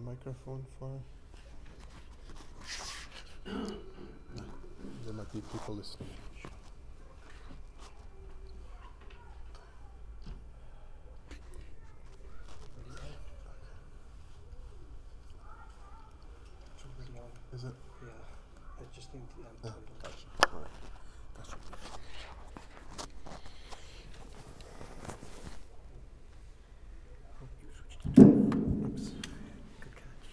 microphone for? No. There might be people listening. Is it? Yeah, I just need the Gotcha. All right. Gotcha. Oops. Good catch.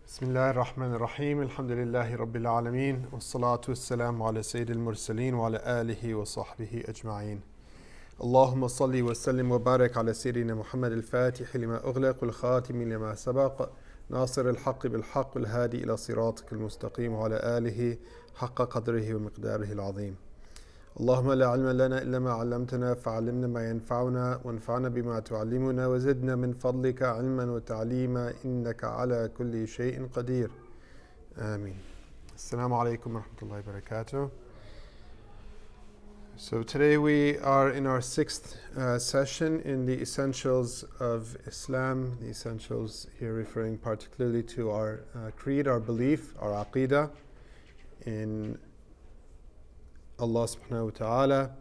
بسم الله الرحمن الرحيم الحمد لله رب العالمين والصلاة والسلام على سيد المرسلين وعلى آله وصحبه أجمعين اللهم صل وسلم وبارك على سيدنا محمد الفاتح لما أغلق والخاتم لما سبق ناصر الحق بالحق والهادي إلى صراطك المستقيم وعلى آله حق قدره ومقداره العظيم اللهم لا علم لنا إلا ما علمتنا فعلمنا ما ينفعنا وانفعنا بما تعلمنا وزدنا من فضلك علما وتعليما إنك على كل شيء قدير آمين. Assalamu alaikum wa rahmatullahi wa barakatuh. So today we are in our sixth session in the essentials of Islam, the essentials here referring particularly to our creed, our belief, our Aqidah in Allah subhanahu wa ta'ala,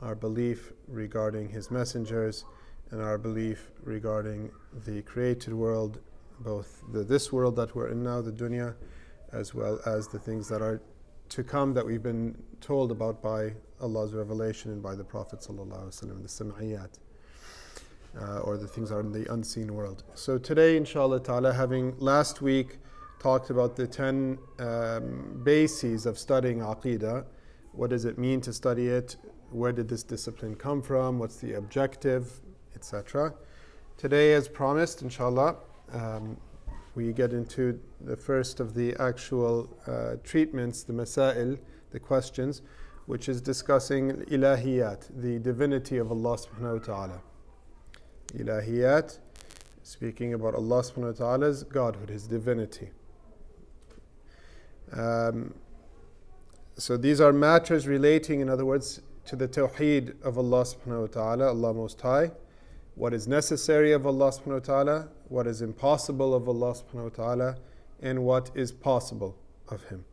our belief regarding His messengers, and our belief regarding the created world, both this world that we're in now, the dunya, as well as the things that are to come that we've been told about by Allah's revelation and by the Prophet sallallahu alaihi wasallam, the sam'iyat, or the things that are in the unseen world. So today, inshallah ta'ala, having last week talked about the 10 bases of studying Aqidah. What does it mean to study it? Where did this discipline come from? What's the objective, etc. Today, as promised, inshallah, we get into the first of the actual treatments, the masail, the questions, which is discussing ilahiyat, the divinity of Allah subhanahu wa ta'ala. Ilahiyat, speaking about Allah subhanahu wa ta'ala's godhood, His divinity. So these are matters relating, in other words, to the tawheed of Allah subhanahu wa ta'ala, Allah Most High, what is necessary of Allah subhanahu wa ta'ala, what is impossible of Allah subhanahu wa ta'ala, and what is possible of Him.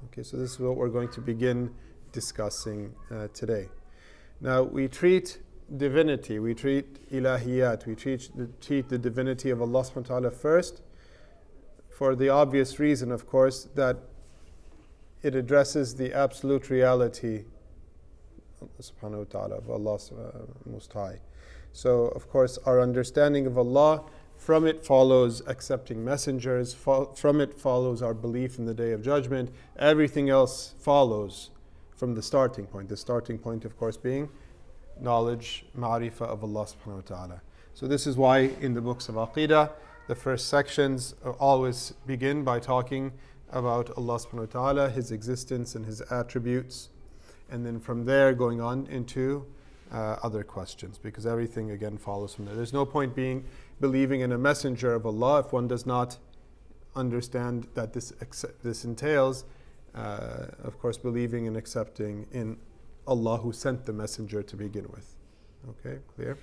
Okay, so this is what we're going to begin discussing today. Now, we treat divinity, we treat ilahiyat, we treat the divinity of Allah subhanahu wa ta'ala first, for the obvious reason, of course, that it addresses the absolute reality subhanahu wa ta'ala, of Allah Most High. So, of course, our understanding of Allah, from it follows accepting messengers, from it follows our belief in the Day of Judgment. Everything else follows from the starting point. The starting point, of course, being knowledge, ma'rifah of Allah subhanahu wa ta'ala. So this is why in the books of Aqidah, the first sections always begin by talking about Allah subhanahu wa ta'ala, His existence and His attributes, and then from there going on into other questions, because everything again follows from there. There's no point believing in a messenger of Allah if one does not understand that this entails, of course, believing and accepting in Allah who sent the messenger to begin with. Okay, clear?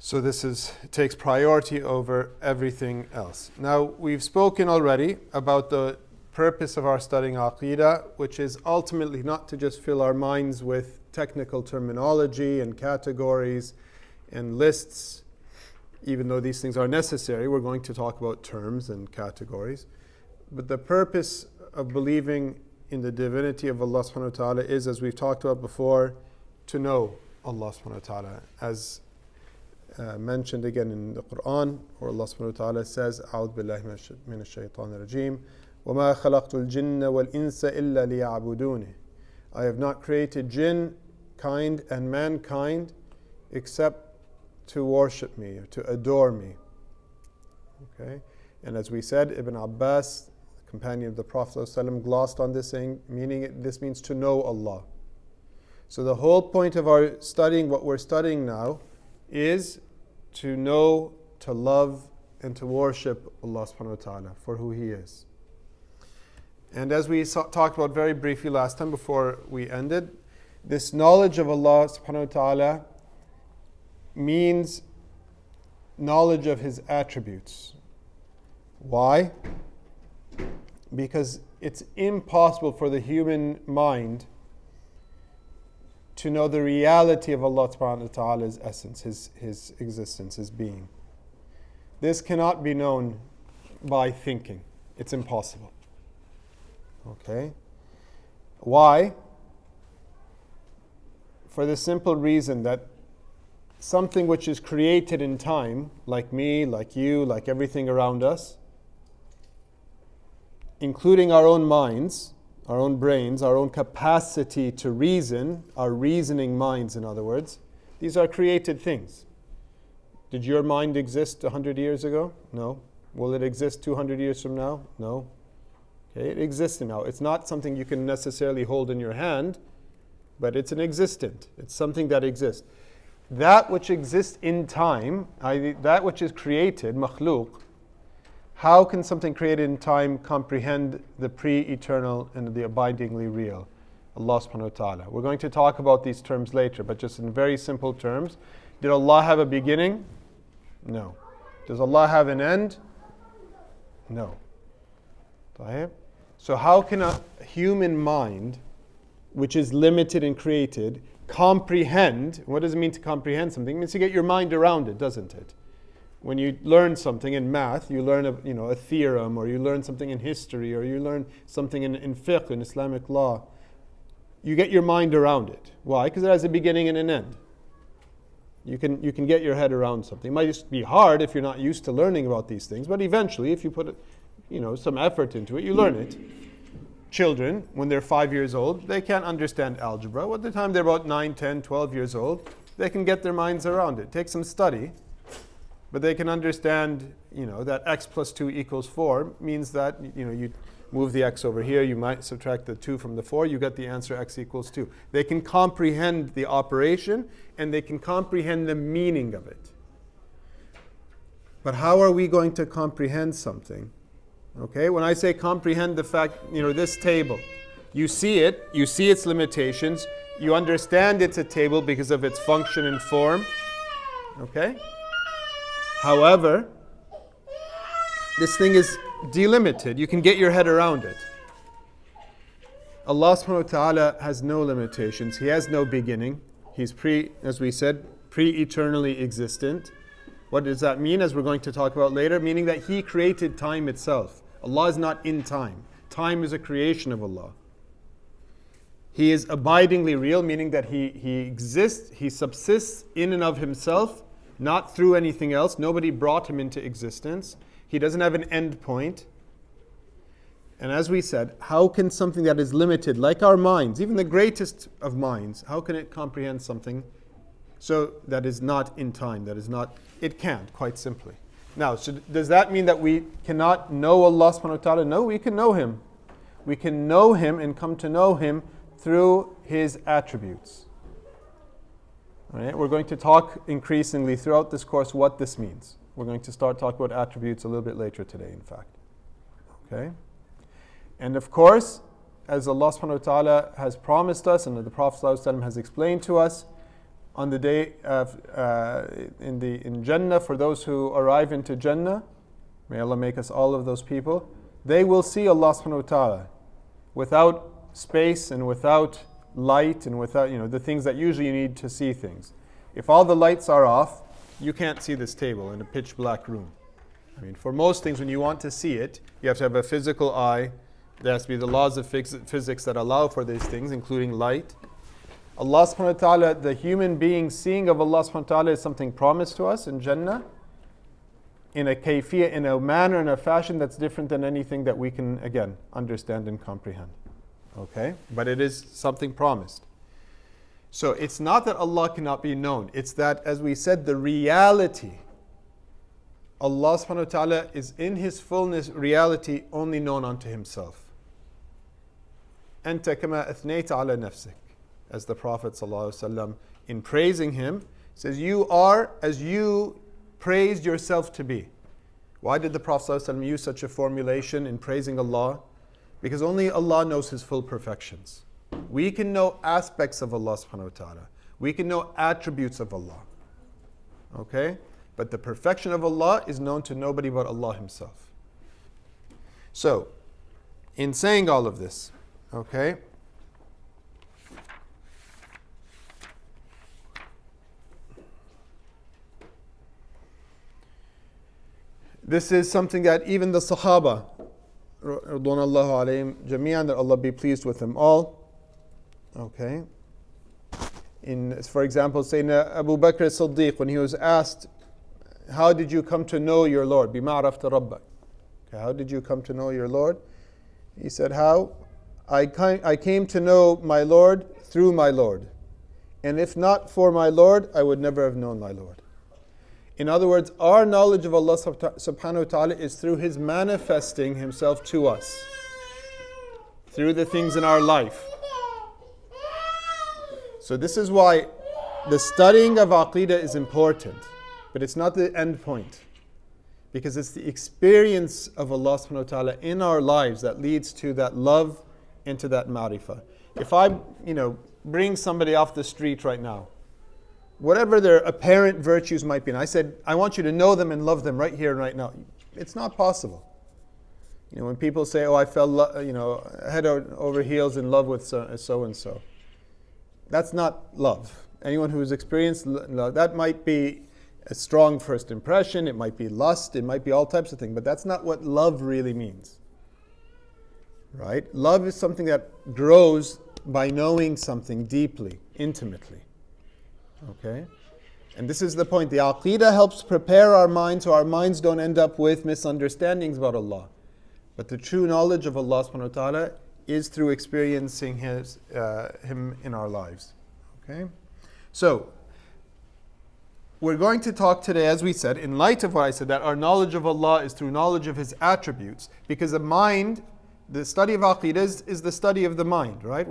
So this takes priority over everything else. Now, we've spoken already about the purpose of our studying Aqidah, which is ultimately not to just fill our minds with technical terminology and categories and lists. Even though these things are necessary, we're going to talk about terms and categories. But the purpose of believing in the divinity of Allah subhanahu wa ta'ala is, as we've talked about before, to know Allah subhanahu wa ta'ala. As mentioned again in the Quran, where Allah subhanahu wa ta'ala says, أعوذ بالله من الشيطان الرجيم وما خلقت الجن والإنس إلا ليعبدونه. I have not created jinn, kind and mankind except to worship me, or to adore me. Okay? And as we said, Ibn Abbas, the companion of the Prophet ﷺ, glossed on this saying, meaning this means to know Allah. So the whole point of our studying, what we're studying now, is to know, to love, and to worship Allah subhanahu wa ta'ala for who He is. And as we talked about very briefly last time before we ended, This knowledge of Allah subhanahu wa ta'ala means knowledge of His attributes. Why? Because it's impossible for the human mind to know the reality of Allah subhanahu wa ta'ala's essence, His existence, His being. This cannot be known by thinking. It's impossible. Okay? Why? For the simple reason that something which is created in time, like me, like you, like everything around us, including our own minds, our own brains, our own capacity to reason, our reasoning minds, in other words, these are created things. Did your mind exist 100 years ago? No. Will it exist 200 years from now? No. Okay, it exists now. It's not something you can necessarily hold in your hand, but it's an existent. It's something that exists. That which exists in time, that which is created, makhluk, how can something created in time comprehend the pre-eternal and the abidingly real? Allah subhanahu wa ta'ala. We're going to talk about these terms later, but just in very simple terms. Did Allah have a beginning? No. Does Allah have an end? No. So how can a human mind, which is limited and created, comprehend? What does it mean to comprehend something? It means to get your mind around it, doesn't it? When you learn something in math, you learn a theorem, or you learn something in history, or you learn something in fiqh, in Islamic law. You get your mind around it. Why? Because it has a beginning and an end. You can get your head around something. It might just be hard if you're not used to learning about these things, but eventually, if you put some effort into it, you learn it. Children, when they're 5 years old, they can't understand algebra. By the time they're about 9, 10, 12 years old, they can get their minds around it. It takes some study, but they can understand, that x plus 2 equals 4 means that, you move the x over here, you might subtract the 2 from the 4, you get the answer x equals 2. They can comprehend the operation, and they can comprehend the meaning of it. But how are we going to comprehend something? Okay, when I say comprehend the fact, this table, you see it, you see its limitations, you understand it's a table because of its function and form. Okay? However, this thing is delimited. You can get your head around it. Allah subhanahu wa ta'ala has no limitations. He has no beginning. He's as we said, pre-eternally existent. What does that mean, as we're going to talk about later? Meaning that He created time itself. Allah is not in time. Time is a creation of Allah. He is abidingly real, meaning that He exists, He subsists in and of Himself, not through anything else. Nobody brought Him into existence. He doesn't have an end point. And as we said, how can something that is limited, like our minds, even the greatest of minds, how can it comprehend something so that is not in time, it can't, quite simply. Now, so does that mean that we cannot know Allah subhanahu wa ta'ala? No, we can know Him. We can know Him and come to know Him through His attributes. All right? We're going to talk increasingly throughout this course what this means. We're going to start talking about attributes a little bit later today, in fact. Okay? And of course, as Allah subhanahu wa ta'ala has promised us, and the Prophet ﷺ has explained to us, on the day of in Jannah, for those who arrive into Jannah, may Allah make us all of those people, they will see Allah subhanahu wa ta'ala without space and without light and without the things that usually you need to see things. If all the lights are off, you can't see this table in a pitch black room. For most things, when you want to see it, you have to have a physical eye. There has to be the laws of physics that allow for these things, including light. Allah subhanahu wa ta'ala, the human being seeing of Allah subhanahu wa ta'ala is something promised to us in Jannah in a kayfiyah, in a manner, in a fashion that's different than anything that we can, again, understand and comprehend. Okay? But it is something promised. So it's not that Allah cannot be known. It's that, as we said, the reality, Allah subhanahu wa ta'ala is in His fullness reality only known unto Himself. أَنْتَ كَمَا أَثْنَيْتَ عَلَى نَفْسِكَ. As the Prophet ﷺ, in praising Him, says, you are as you praised yourself to be. Why did the Prophet ﷺ use such a formulation in praising Allah? Because only Allah knows His full perfections. We can know aspects of Allah subhanahu wa ta'ala. We can know attributes of Allah. Okay? But the perfection of Allah is known to nobody but Allah Himself. So, in saying all of this, okay, this is something that even the Sahaba, Radwanallahu alayhim jami'an, that Allah be pleased with them all, okay, for example, Sayyidina Abu Bakr as-Siddiq, when he was asked, how did you come to know your Lord? Bima arafta rabbak. Okay, how did you come to know your Lord? He said, how? I came to know my Lord through my Lord. And if not for my Lord, I would never have known my Lord. In other words, our knowledge of Allah subhanahu wa ta'ala is through His manifesting Himself to us, through the things in our life. So this is why the studying of Aqidah is important, but it's not the end point. Because it's the experience of Allah subhanahu wa ta'ala in our lives that leads to that love and to that ma'rifah. If I, bring somebody off the street right now, whatever their apparent virtues might be, and I said, I want you to know them and love them right here and right now, it's not possible. When people say, oh, I fell, head over heels in love with so and so, that's not love. Anyone who's experienced love, that might be a strong first impression, it might be lust, it might be all types of things, but that's not what love really means. Right? Love is something that grows by knowing something deeply, intimately. Okay? And this is the point. The Aqidah helps prepare our minds so our minds don't end up with misunderstandings about Allah. But the true knowledge of Allah subhanahu wa ta'ala is through experiencing Him in our lives. Okay? So, we're going to talk today, as we said, in light of what I said, that our knowledge of Allah is through knowledge of His attributes. Because the mind, the study of Aqidah is the study of the mind, right?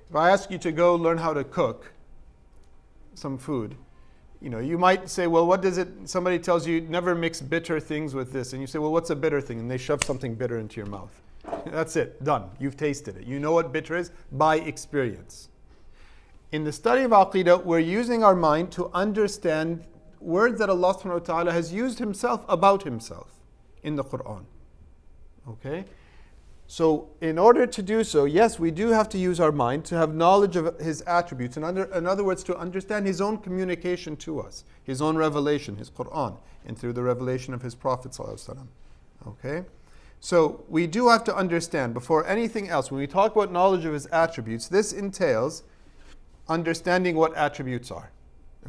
If I ask you to go learn how to cook some food, you might say, well, what does it, somebody tells you, never mix bitter things with this. And you say, well, what's a bitter thing? And they shove something bitter into your mouth. That's it, done. You've tasted it. You know what bitter is by experience. In the study of Aqidah, we're using our mind to understand words that Allah subhanahu wa ta'ala has used Himself about Himself in the Quran. Okay? So, in order to do so, yes, we do have to use our mind to have knowledge of His attributes. In other words, to understand His own communication to us, His own revelation, His Quran, and through the revelation of His Prophet ﷺ. Okay? So, we do have to understand, before anything else, when we talk about knowledge of His attributes, this entails understanding what attributes are.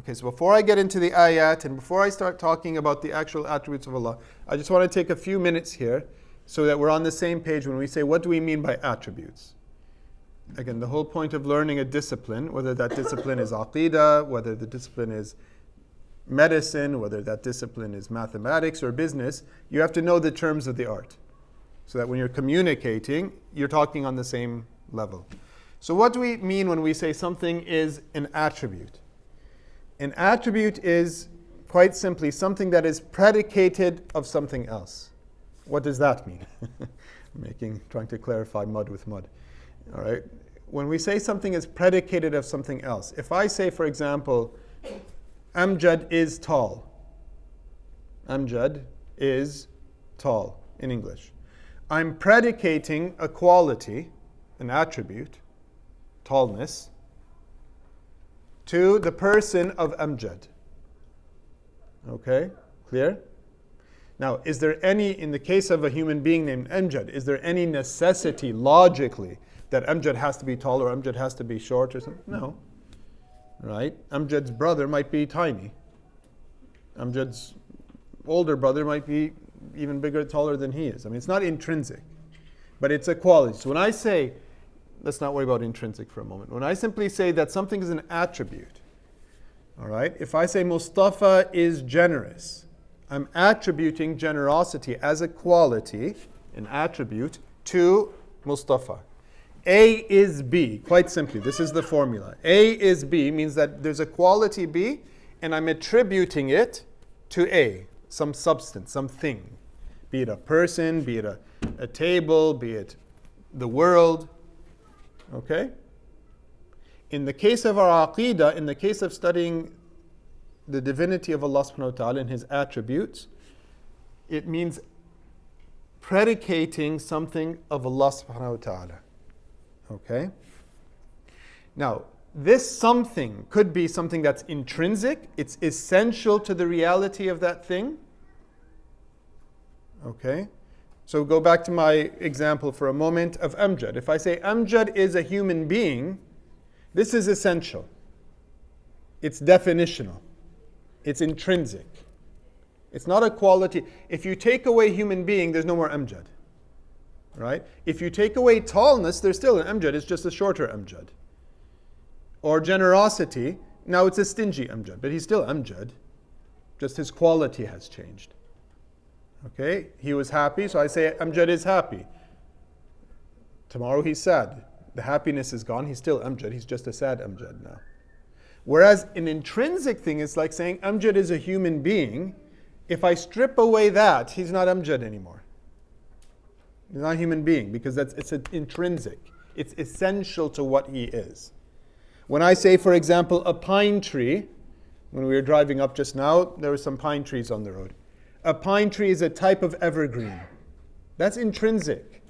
Okay, so before I get into the ayat and before I start talking about the actual attributes of Allah, I just want to take a few minutes here so that we're on the same page when we say, what do we mean by attributes? Again, the whole point of learning a discipline, whether that discipline is Aqidah, whether the discipline is medicine, whether that discipline is mathematics or business, you have to know the terms of the art. So that when you're communicating, you're talking on the same level. So what do we mean when we say something is an attribute? An attribute is, quite simply, something that is predicated of something else. What does that mean? Trying to clarify mud with mud. All right. When we say something is predicated of something else, if I say, for example, Amjad is tall. Amjad is tall in English. I'm predicating a quality, an attribute, tallness, to the person of Amjad. Okay? Clear? Now, is there any, in the case of a human being named Amjad, is there any necessity logically that Amjad has to be tall or Amjad has to be short or something? No. Right? Amjad's brother might be tiny. Amjad's older brother might be even bigger, taller than he is. I mean, it's not intrinsic, but it's a quality. So when I say, let's not worry about intrinsic for a moment. When I simply say that something is an attribute, all right? If I say Mustafa is generous, I'm attributing generosity as a quality, an attribute, to Mustafa. A is B, quite simply. This is the formula. A is B means that there's a quality B, and I'm attributing it to A, some substance, something. Be it a person, be it a table, be it the world, Okay? In the case of our Aqidah, in the case of studying the divinity of Allah subhanahu wa ta'ala and His attributes, it means predicating something of Allah subhanahu wa ta'ala. Okay? Now, this something could be something that's intrinsic, it's essential to the reality of that thing. Okay? So go back to my example for a moment of Amjad. If I say Amjad is a human being, this is essential. It's definitional. It's intrinsic. It's not a quality. If you take away human being, there's no more Amjad. Right? If you take away tallness, there's still an Amjad. It's just a shorter Amjad. Or generosity, now it's a stingy Amjad, but he's still Amjad. Just his quality has changed. Okay? He was happy, so I say Amjad is happy. Tomorrow he's sad. The happiness is gone, he's still Amjad. He's just a sad Amjad now. Whereas an intrinsic thing is like saying Amjad is a human being. If I strip away that, he's not Amjad anymore. He's not a human being because it's an intrinsic. It's essential to what he is. When I say, for example, a pine tree, when we were driving up just now, there were some pine trees on the road. A pine tree is a type of evergreen. That's intrinsic.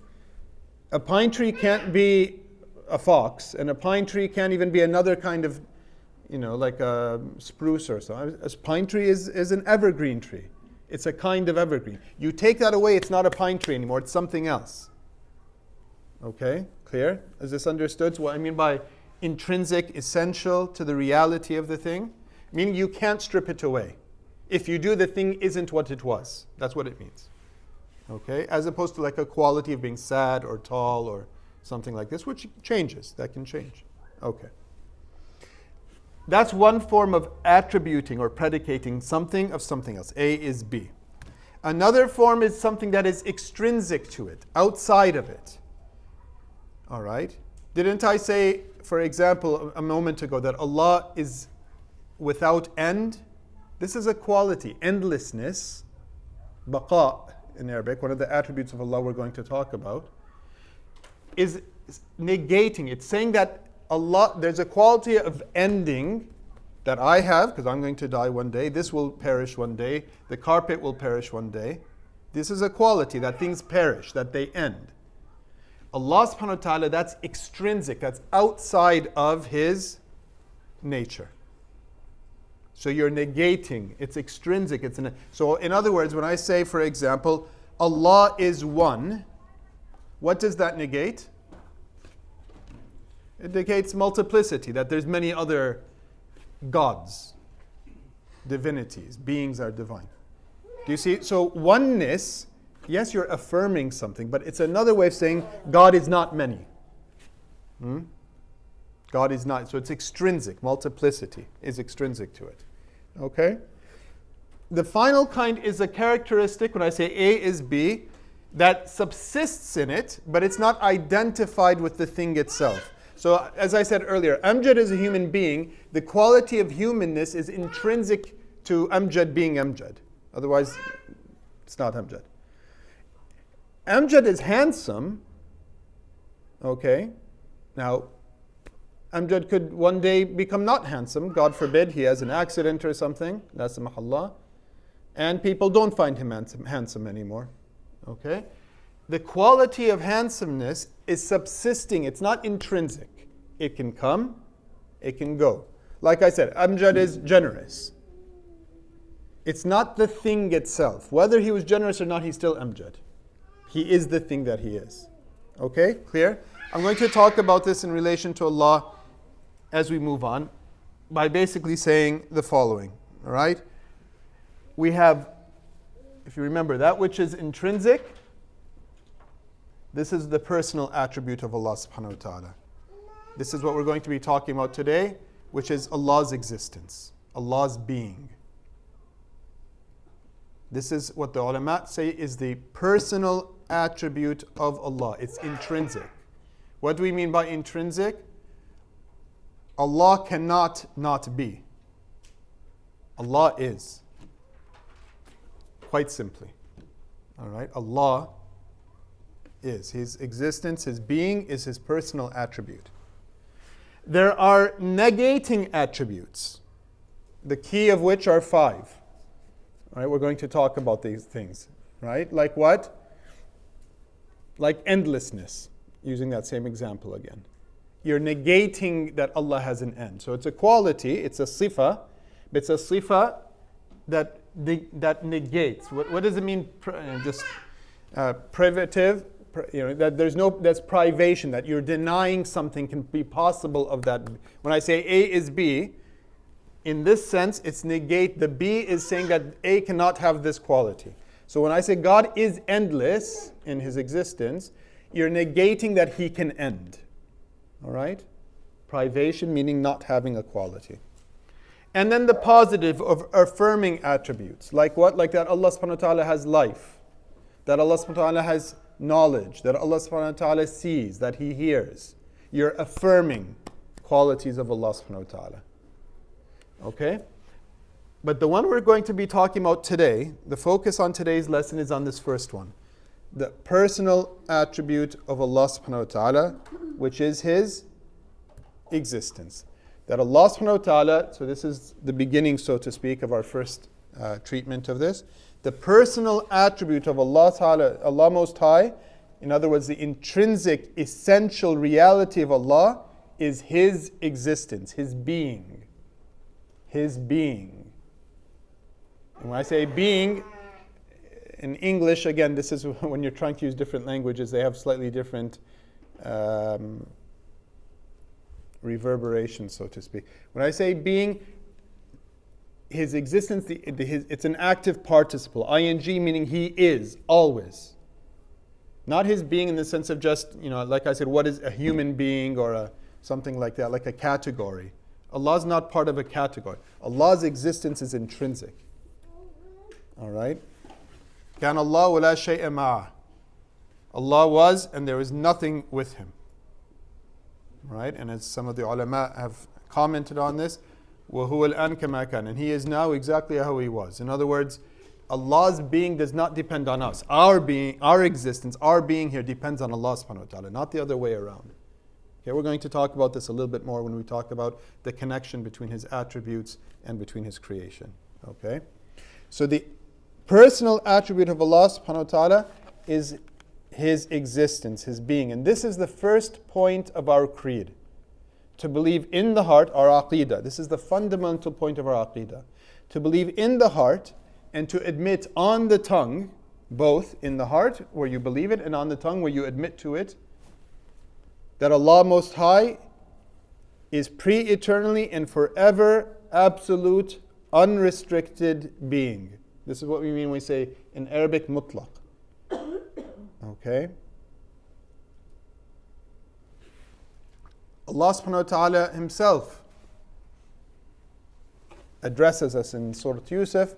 A pine tree can't be a fox, and a pine tree can't even be another kind of, like a spruce or so. A pine tree is an evergreen tree. It's a kind of evergreen. You take that away, it's not a pine tree anymore, it's something else. Okay, clear? Is this understood? So what I mean by intrinsic, essential to the reality of the thing, meaning you can't strip it away. If you do, the thing isn't what it was. That's what it means. Okay? As opposed to like a quality of being sad or tall or something like this, which changes. That can change. Okay. That's one form of attributing or predicating something of something else. A is B. Another form is something that is extrinsic to it, outside of it. All right? Didn't I say, for example, a moment ago that Allah is without end? This is a quality, endlessness, baqa in Arabic, one of the attributes of Allah we're going to talk about, is negating. It's saying that Allah, there's a quality of ending that I have, because I'm going to die one day, this will perish one day, the carpet will perish one day. This is a quality that things perish, that they end. Allah subhanahu wa ta'ala, that's extrinsic, that's outside of His nature. So you're negating, it's extrinsic. So in other words, when I say, for example, Allah is one, what does that negate? It negates multiplicity, that there's many other gods, divinities, beings are divine. Do you see? So oneness, yes, you're affirming something, but it's another way of saying God is not many. God is not. So it's extrinsic. Multiplicity is extrinsic to it. Okay? The final kind is a characteristic, when I say A is B, that subsists in it, but it's not identified with the thing itself. So as I said earlier, Amjad is a human being. The quality of humanness is intrinsic to Amjad being Amjad. Otherwise, it's not Amjad. Amjad is handsome. Okay? Now, Amjad could one day become not handsome. God forbid, he has an accident or something. La samahallah. And people don't find him handsome anymore. Okay? The quality of handsomeness is subsisting. It's not intrinsic. It can come, it can go. Like I said, Amjad is generous. It's not the thing itself. Whether he was generous or not, he's still Amjad. He is the thing that he is. Okay? Clear? I'm going to talk about this in relation to Allah as we move on by basically saying the following. All right? We have, if you remember, that which is intrinsic. This is the personal attribute of Allah subhanahu wa ta'ala. This is what we're going to be talking about today, which is Allah's existence, Allah's being. This is what the ulama say is the personal attribute of Allah. It's intrinsic. What do we mean by intrinsic? Allah cannot not be. Allah is. Quite simply. All right? Allah is. His existence, His being is His personal attribute. There are negating attributes, the key of which are 5. All right, we're going to talk about these things. Right? Like what? Like endlessness, using that same example again. You're negating that Allah has an end. So it's a quality, it's a sifa, but it's a sifa that negates. What does it mean? Privative. That there's no, that's privation, that you're denying something can be possible of that. When I say A is B, in this sense, it's negate. The B is saying that A cannot have this quality. So when I say God is endless in His existence, you're negating that He can end. All right? Privation meaning not having a quality. And then the positive of affirming attributes. Like what? Like that Allah subhanahu wa ta'ala has life. That Allah subhanahu wa ta'ala has knowledge. That Allah subhanahu wa ta'ala sees. That He hears. You're affirming qualities of Allah subhanahu wa ta'ala. Okay? But the one we're going to be talking about today, the focus on today's lesson is on this first one. The personal attribute of Allah subhanahu wa ta'ala, which is His existence. That Allah subhanahu wa ta'ala, so this is the beginning, so to speak, of our first treatment of this. The personal attribute of Allah ta'ala, Allah Most High, in other words, the intrinsic, essential reality of Allah is His existence, His being. His being. And when I say being, in English, again, this is when you're trying to use different languages, they have slightly different reverberations, so to speak. When I say being, His existence, it's an active participle. ing meaning He is, always. Not His being in the sense of just, like I said, what is a human being or something like that, like a category. Allah is not part of a category. Allah's existence is intrinsic. All right? كَانَ اللَّهُ وَلَا شَيْءَ مَعَهُ. Allah was and there is nothing with Him. Right? And as some of the ulama have commented on this, وَهُوَ الْآنْ كَمَا كَانَ. And He is now exactly how He was. In other words, Allah's being does not depend on us. Our being, our existence, our being here depends on Allah subhanahu wa ta'ala, not the other way around. Okay, we're going to talk about this a little bit more when we talk about the connection between His attributes and between His creation. Okay? So the personal attribute of Allah subhanahu wa ta'ala is His existence, His being. And this is the first point of our creed. To believe in the heart, our Aqidah. This is the fundamental point of our Aqidah. To believe in the heart and to admit on the tongue, both in the heart where you believe it and on the tongue where you admit to it, that Allah Most High is pre-eternally and forever absolute, unrestricted being. This is what we mean when we say in Arabic mutlaq. Okay? Allah subhanahu wa ta'ala Himself addresses us in Surah Yusuf,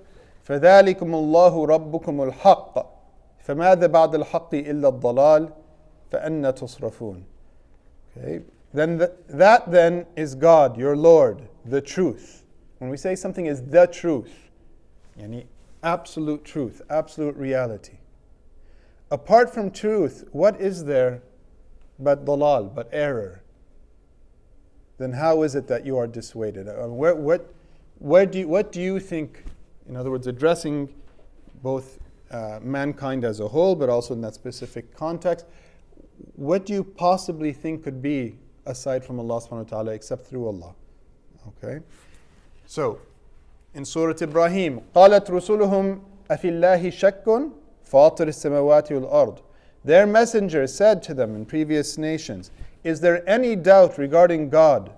فَذَلِكُمُ اللَّهُ رَبُّكُمُ الْحَقِّ فَمَاذَا بَعْدَ الْحَقِّ إِلَّا الضَّلَالِ فَأَنَّ تُصْرَفُونَ. Okay? Then that then is God, your Lord, the truth. When we say something is the truth, yani absolute truth, absolute reality. Apart from truth, what is there but dalal, but error? Then how is it that you are dissuaded? What do you think, in other words, addressing both mankind as a whole, but also in that specific context, what do you possibly think could be aside from Allah subhanahu wa ta'ala except through Allah? Okay? So, in Surah Ibrahim, قَالَتْ رُسُلُهُمْ أَفِي اللَّهِ شَكٌّ فَاطِرِ السَّمَوَاتِ وَالْأَرْضِ. Their messengers said to them in previous nations, is there any doubt regarding God,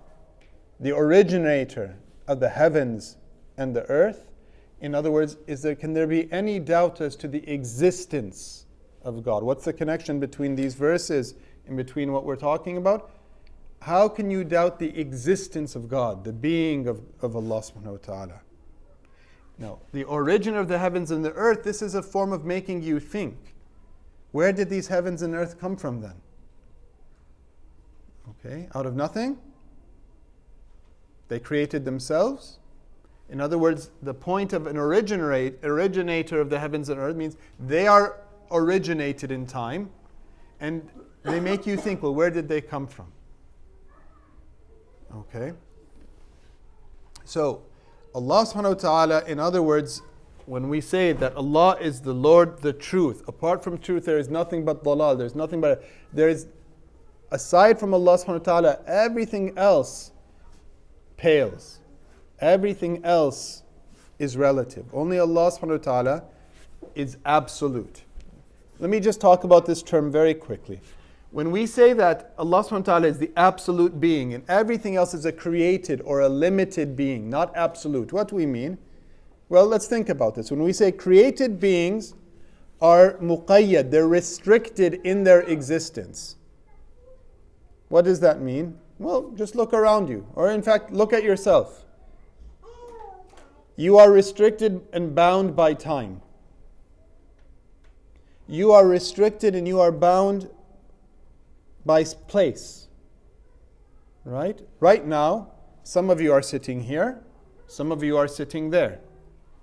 the originator of the heavens and the earth? In other words, can there be any doubt as to the existence of God? What's the connection between these verses and between what we're talking about? How can you doubt the existence of God, the being of Allah subhanahu wa ta'ala? Now, the origin of the heavens and the earth, this is a form of making you think. Where did these heavens and earth come from then? Okay, out of nothing? They created themselves? In other words, the point of an originator of the heavens and earth means they are originated in time, and they make you think, well, where did they come from? Okay? So, Allah subhanahu wa ta'ala, in other words, when we say that Allah is the Lord, the truth, apart from truth there is nothing but dalal, there's nothing but, there is, aside from Allah subhanahu wa ta'ala, everything else pales. Everything else is relative. Only Allah subhanahu wa ta'ala is absolute. Let me just talk about this term very quickly. When we say that Allah subhanahu wa ta'ala is the absolute being and everything else is a created or a limited being, not absolute, what do we mean? Well, let's think about this. When we say created beings are muqayyad, they're restricted in their existence. What does that mean? Well, just look around you, or in fact, look at yourself. You are restricted and bound by time. You are restricted and you are bound by place. Right? Right now, some of you are sitting here, some of you are sitting there.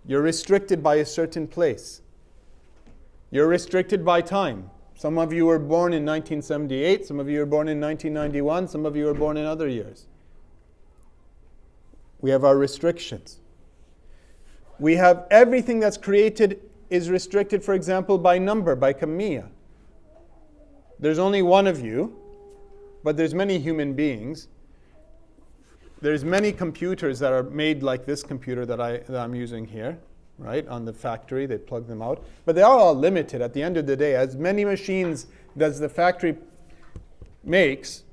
You're restricted by a certain place. You're restricted by time. Some of you were born in 1978, some of you were born in 1991, some of you were born in other years. We have our restrictions. We have everything that's created is restricted, for example, by number, by kamiyya. There's only one of you, but there's many human beings. There's many computers that are made like this computer that I'm using here, right? On the factory, they plug them out. But they are all limited at the end of the day. As many machines as the factory makes,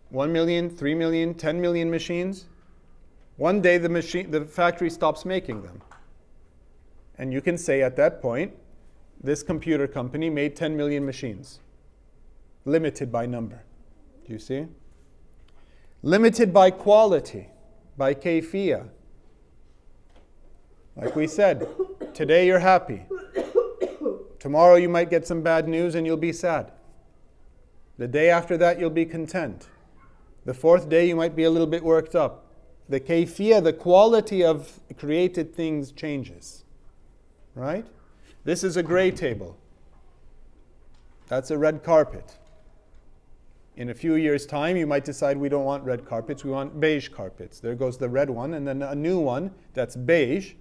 1 million, 3 million, 10 million machines, one day the factory stops making them. And you can say at that point, this computer company made 10 million machines. Limited by number. Do you see? Limited by quality, by kayfiyah. Like we said, today you're happy. Tomorrow you might get some bad news and you'll be sad. The day after that you'll be content. The fourth day you might be a little bit worked up. The kayfiyah, the quality of created things changes. Right? This is a gray table. That's a red carpet. In a few years' time, you might decide we don't want red carpets, we want beige carpets. There goes the red one, and then a new one that's beige.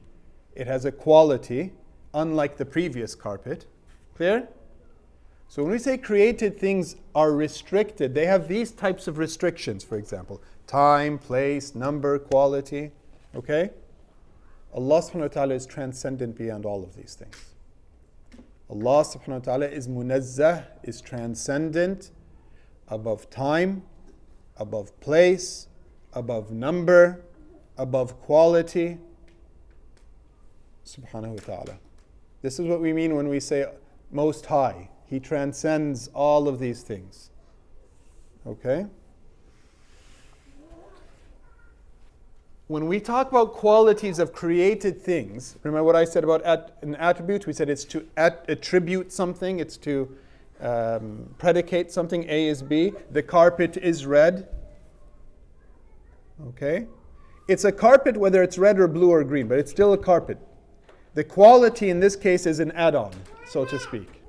It has a quality unlike the previous carpet. Clear? So when we say created things are restricted, they have these types of restrictions, for example. Time, place, number, quality. Okay? Allah subhanahu wa ta'ala is transcendent beyond all of these things. Allah subhanahu wa ta'ala is munazzah, is transcendent, above time, above place, above number, above quality. Subhanahu wa ta'ala. This is what we mean when we say most high. He transcends all of these things. Okay? When we talk about qualities of created things, remember what I said about an attribute? We said it's to attribute something, it's to predicate something. A is B. The carpet is red. Okay? It's a carpet whether it's red or blue or green, but it's still a carpet. The quality in this case is an add-on, so to speak.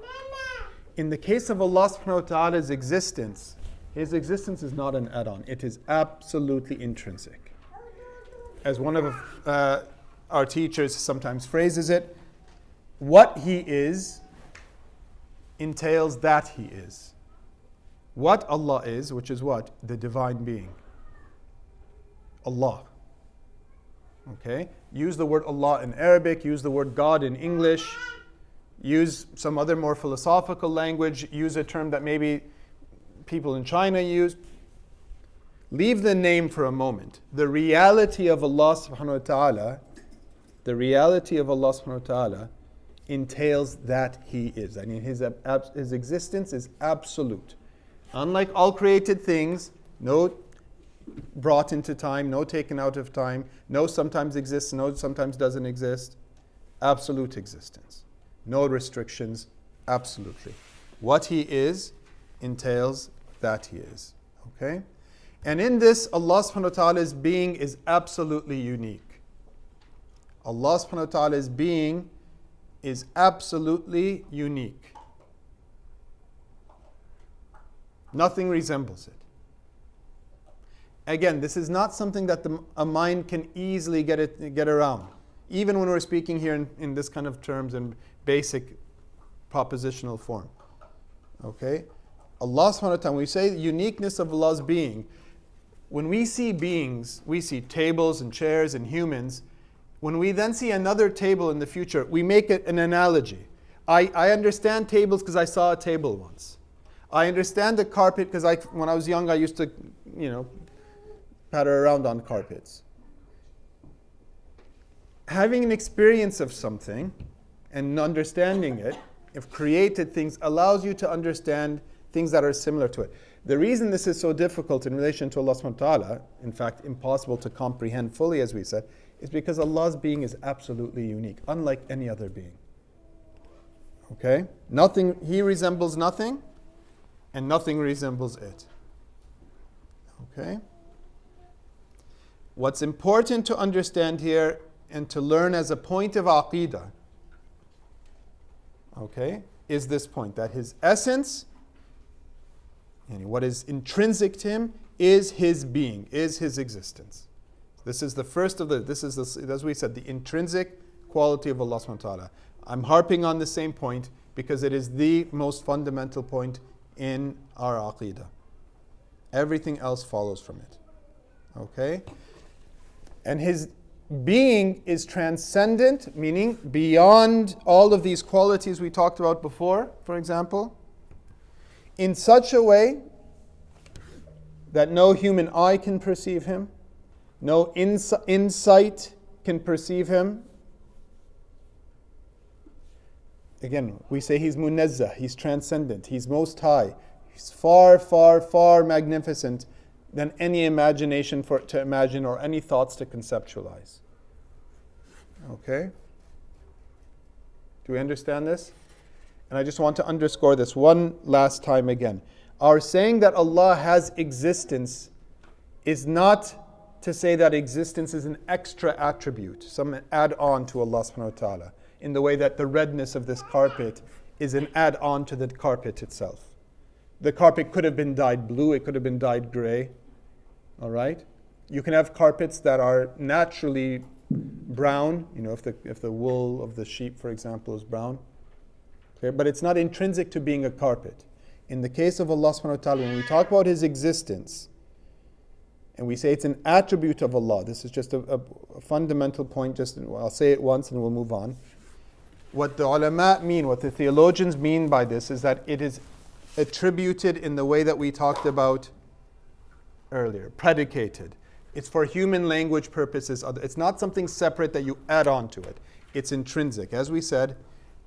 In the case of Allah subhanahu wa ta'ala's existence, His existence is not an add-on. It is absolutely intrinsic. As one of our teachers sometimes phrases it, what He is entails that He is. What Allah is, which is what? The divine being. Allah. Okay? Use the word Allah in Arabic, use the word God in English, use some other more philosophical language, use a term that maybe people in China use. Leave the name for a moment. The reality of Allah subhanahu wa ta'ala, the reality of Allah subhanahu wa ta'ala entails that He is. I mean, His existence is absolute. Unlike all created things, no brought into time, no taken out of time, no sometimes exists, no sometimes doesn't exist. Absolute existence. No restrictions, absolutely. What He is entails that He is. Okay? And in this, Allah subhanahu wa ta'ala's being is absolutely unique. Allah subhanahu wa ta'ala's being is absolutely unique. Nothing resembles it. Again, this is not something that a mind can easily get around. Even when we're speaking here in this kind of terms and basic propositional form. Okay? Allah subhanahu wa ta'ala, when we say the uniqueness of Allah's being, when we see beings, we see tables and chairs and humans. When we then see another table in the future, we make it an analogy. I understand tables because I saw a table once. I understand the carpet because when I was young, I used to, patter around on carpets. Having an experience of something and understanding it, if created things, allows you to understand things that are similar to it. The reason this is so difficult in relation to Allah subhanahu wa ta'ala, in fact impossible to comprehend fully as we said, is because Allah's being is absolutely unique, unlike any other being. Okay? Nothing, He resembles nothing, and nothing resembles it. Okay? What's important to understand here and to learn as a point of Aqidah, okay, is this point, that His essence, and what is intrinsic to Him, is His being, is His existence. This is the first of as we said, the intrinsic quality of Allah subhanahu wa ta'ala. I'm harping on the same point because it is the most fundamental point in our Aqidah. Everything else follows from it. Okay? And His being is transcendent, meaning beyond all of these qualities we talked about before, for example, in such a way that no human eye can perceive Him, no insight can perceive Him. Again, we say He's munazzah, He's transcendent, He's most high, He's far, far, far magnificent than any imagination to imagine or any thoughts to conceptualize. Okay? Do we understand this? And I just want to underscore this one last time again. Our saying that Allah has existence is not to say that existence is an extra attribute, some add-on to Allah subhanahu wa ta'ala, in the way that the redness of this carpet is an add-on to the carpet itself. The carpet could have been dyed blue, it could have been dyed gray. All right? You can have carpets that are naturally brown, if the wool of the sheep, for example, is brown. Okay? But it's not intrinsic to being a carpet. In the case of Allah subhanahu wa ta'ala, when we talk about His existence, and we say it's an attribute of Allah, this is just a fundamental point, I'll say it once and we'll move on. What the ulama mean, what the theologians mean by this is that it is attributed in the way that we talked about earlier, predicated. It's for human language purposes. It's not something separate that you add on to it. It's intrinsic. As we said,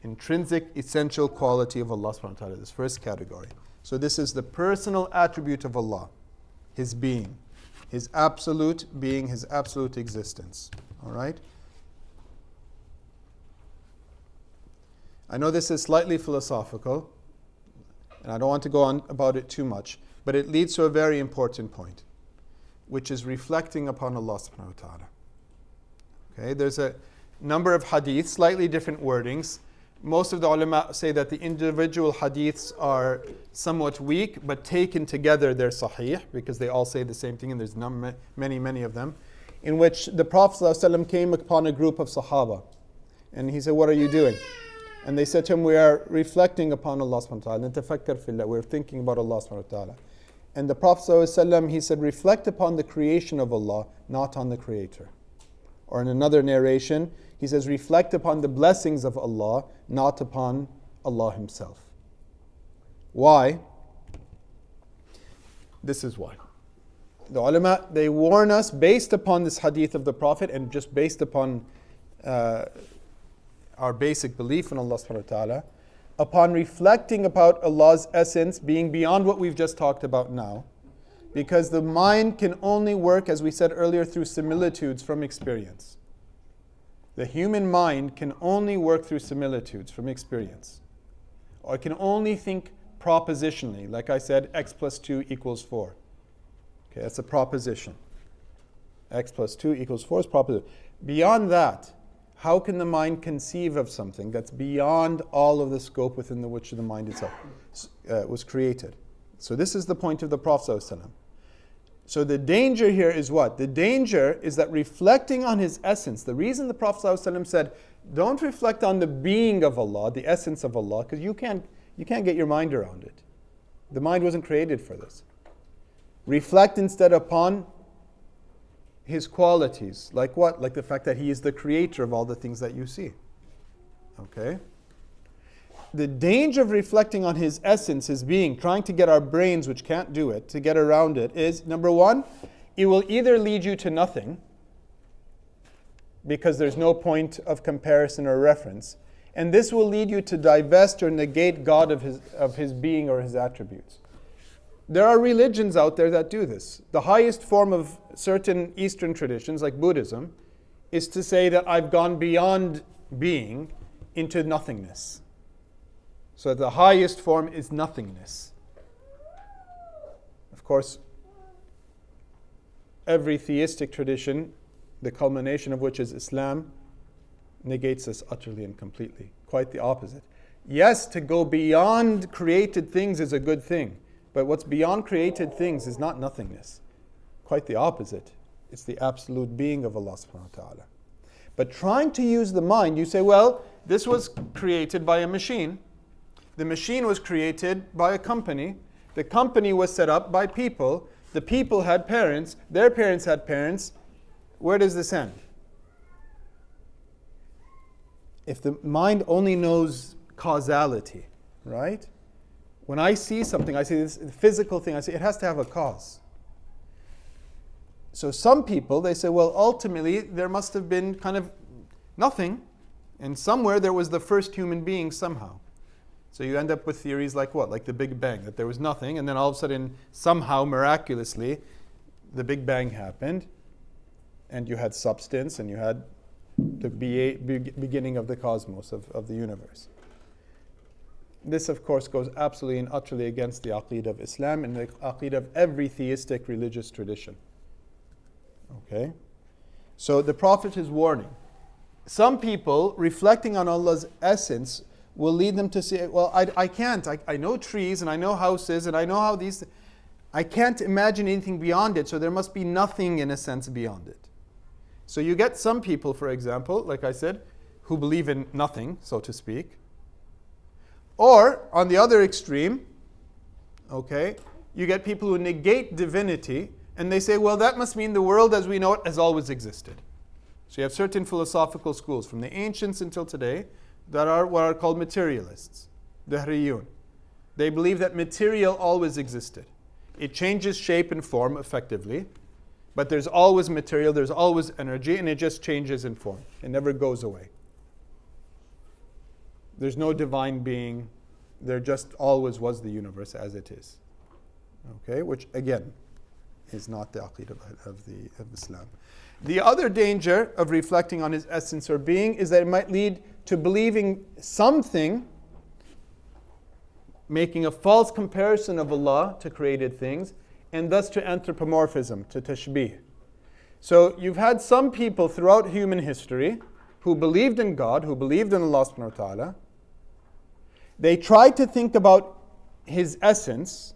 intrinsic, essential quality of Allah subhanahu wa ta'ala, this first category. So this is the personal attribute of Allah, His being, His absolute being, His absolute existence. All right? I know this is slightly philosophical, and I don't want to go on about it too much, but it leads to a very important point, which is reflecting upon Allah subhanahu wa ta'ala. Okay, there's a number of hadiths, slightly different wordings. Most of the ulama say that the individual hadiths are somewhat weak, but taken together they're sahih, because they all say the same thing, and there's many of them, in which the Prophet ﷺ came upon a group of Sahaba, and he said, "What are you doing?" And they said to him, "We are reflecting upon Allah subhanahu wa ta'ala, natafakkar fillah, we're thinking about Allah subhanahu wa ta'ala." And the Prophet ﷺ, he said, "Reflect upon the creation of Allah, not on the Creator." Or in another narration, he says, "Reflect upon the blessings of Allah, not upon Allah Himself." Why? This is why. The ulama, they warn us based upon this hadith of the Prophet and just based upon our basic belief in Allah subhanahu wa ta'ala, upon reflecting about Allah's essence being beyond what we've just talked about now, because the mind can only work, as we said earlier, through similitudes from experience. The human mind can only work through similitudes from experience, or it can only think propositionally. Like I said, x plus 2 equals 4. Okay, that's a proposition. X plus 2 equals 4 is proposition. Beyond that, how can the mind conceive of something that's beyond all of the scope within which the mind itself was created? So this is the point of the Prophet ﷺ. So the danger here is what? The danger is that reflecting on His essence, the reason the Prophet ﷺ said, don't reflect on the being of Allah, the essence of Allah, because you can't get your mind around it. The mind wasn't created for this. Reflect instead upon His qualities. Like what? Like the fact that He is the creator of all the things that you see. Okay? The danger of reflecting on His essence, His being, trying to get our brains, which can't do it, to get around it, is, number one, it will either lead you to nothing, because there's no point of comparison or reference, and this will lead you to divest or negate God of his being or His attributes. There are religions out there that do this. The highest form of certain Eastern traditions, like Buddhism, is to say that I've gone beyond being into nothingness. So the highest form is nothingness. Of course, every theistic tradition, the culmination of which is Islam, negates this utterly and completely. Quite the opposite. Yes, to go beyond created things is a good thing, but what's beyond created things is not nothingness. Quite the opposite. It's the absolute being of Allah subhanahu wa ta'ala. But trying to use the mind, you say, well, this was created by a machine. The machine was created by a company. The company was set up by people. The people had parents. Their parents had parents. Where does this end? If the mind only knows causality, right? When I see something, I see this physical thing, I say it has to have a cause. So some people, they say, well, ultimately, there must have been kind of nothing, and somewhere there was the first human being somehow. So you end up with theories like what? Like the Big Bang, that there was nothing, and then all of a sudden, somehow, miraculously, the Big Bang happened, and you had substance, and you had the beginning of the cosmos, of the universe. This, of course, goes absolutely and utterly against the Aqidah of Islam and the Aqidah of every theistic religious tradition. Okay? So the Prophet is warning. Some people, reflecting on Allah's essence, will lead them to say, well, I can't. I know trees and I know houses and I know how these... I can't imagine anything beyond it, so there must be nothing in a sense beyond it. So you get some people, for example, like I said, who believe in nothing, so to speak. Or, on the other extreme, okay, you get people who negate divinity and they say, well, that must mean the world as we know it has always existed. So you have certain philosophical schools from the ancients until today that are what are called materialists, Dahriyun. They believe that material always existed. It changes shape and form effectively, but there's always material, there's always energy, and it just changes in form. It never goes away. There's no divine being. There just always was the universe as it is. Okay, which again is not the Aqidah of Islam. The other danger of reflecting on His essence or being is that it might lead to believing something, making a false comparison of Allah to created things, and thus to anthropomorphism, to tashbih. So you've had some people throughout human history who believed in God, who believed in Allah subhanahu wa ta'ala. They tried to think about His essence.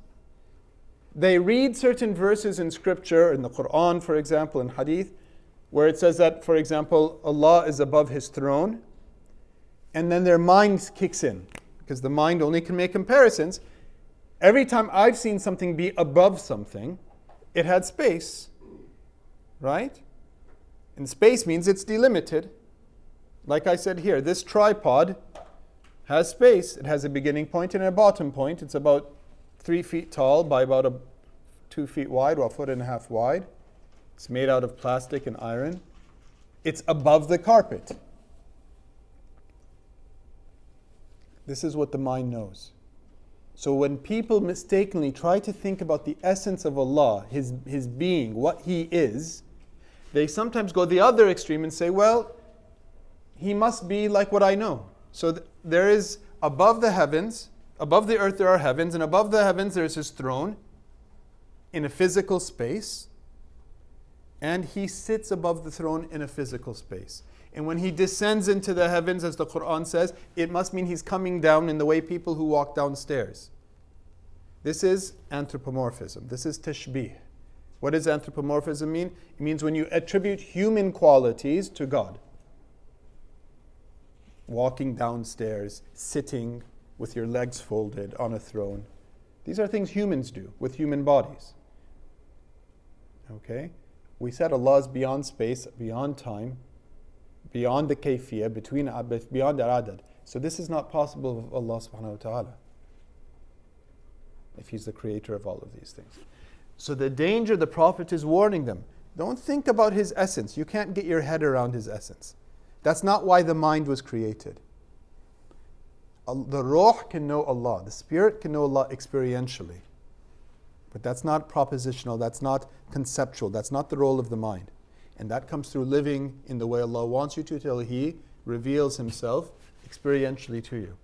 They read certain verses in scripture, in the Quran, for example, in hadith, where it says that, for example, Allah is above His throne, and then their mind kicks in, because the mind only can make comparisons. Every time I've seen something be above something, it had space, right? And space means it's delimited. Like I said here, this tripod has space. It has a beginning point and a bottom point. It's about 3 feet tall by about 2 feet wide, or 1.5 feet wide. It's made out of plastic and iron. It's above the carpet. This is what the mind knows. So when people mistakenly try to think about the essence of Allah, His being, what He is, they sometimes go the other extreme and say, well, He must be like what I know. So there is above the heavens, above the earth there are heavens, and above the heavens there is His throne in a physical space, and He sits above the throne in a physical space. And when He descends into the heavens, as the Quran says, it must mean He's coming down in the way people who walk downstairs. This is anthropomorphism. This is tashbih. What does anthropomorphism mean? It means when you attribute human qualities to God. Walking downstairs, sitting with your legs folded on a throne. These are things humans do with human bodies. Okay? We said Allah is beyond space, beyond time, beyond the kayfiyah, beyond the adad. So this is not possible of Allah subhanahu wa ta'ala, if He's the creator of all of these things. So the danger, the Prophet is warning them. Don't think about His essence. You can't get your head around His essence. That's not why the mind was created. The ruh can know Allah. The spirit can know Allah experientially. But that's not propositional. That's not conceptual. That's not the role of the mind. And that comes through living in the way Allah wants you to till He reveals Himself experientially to you.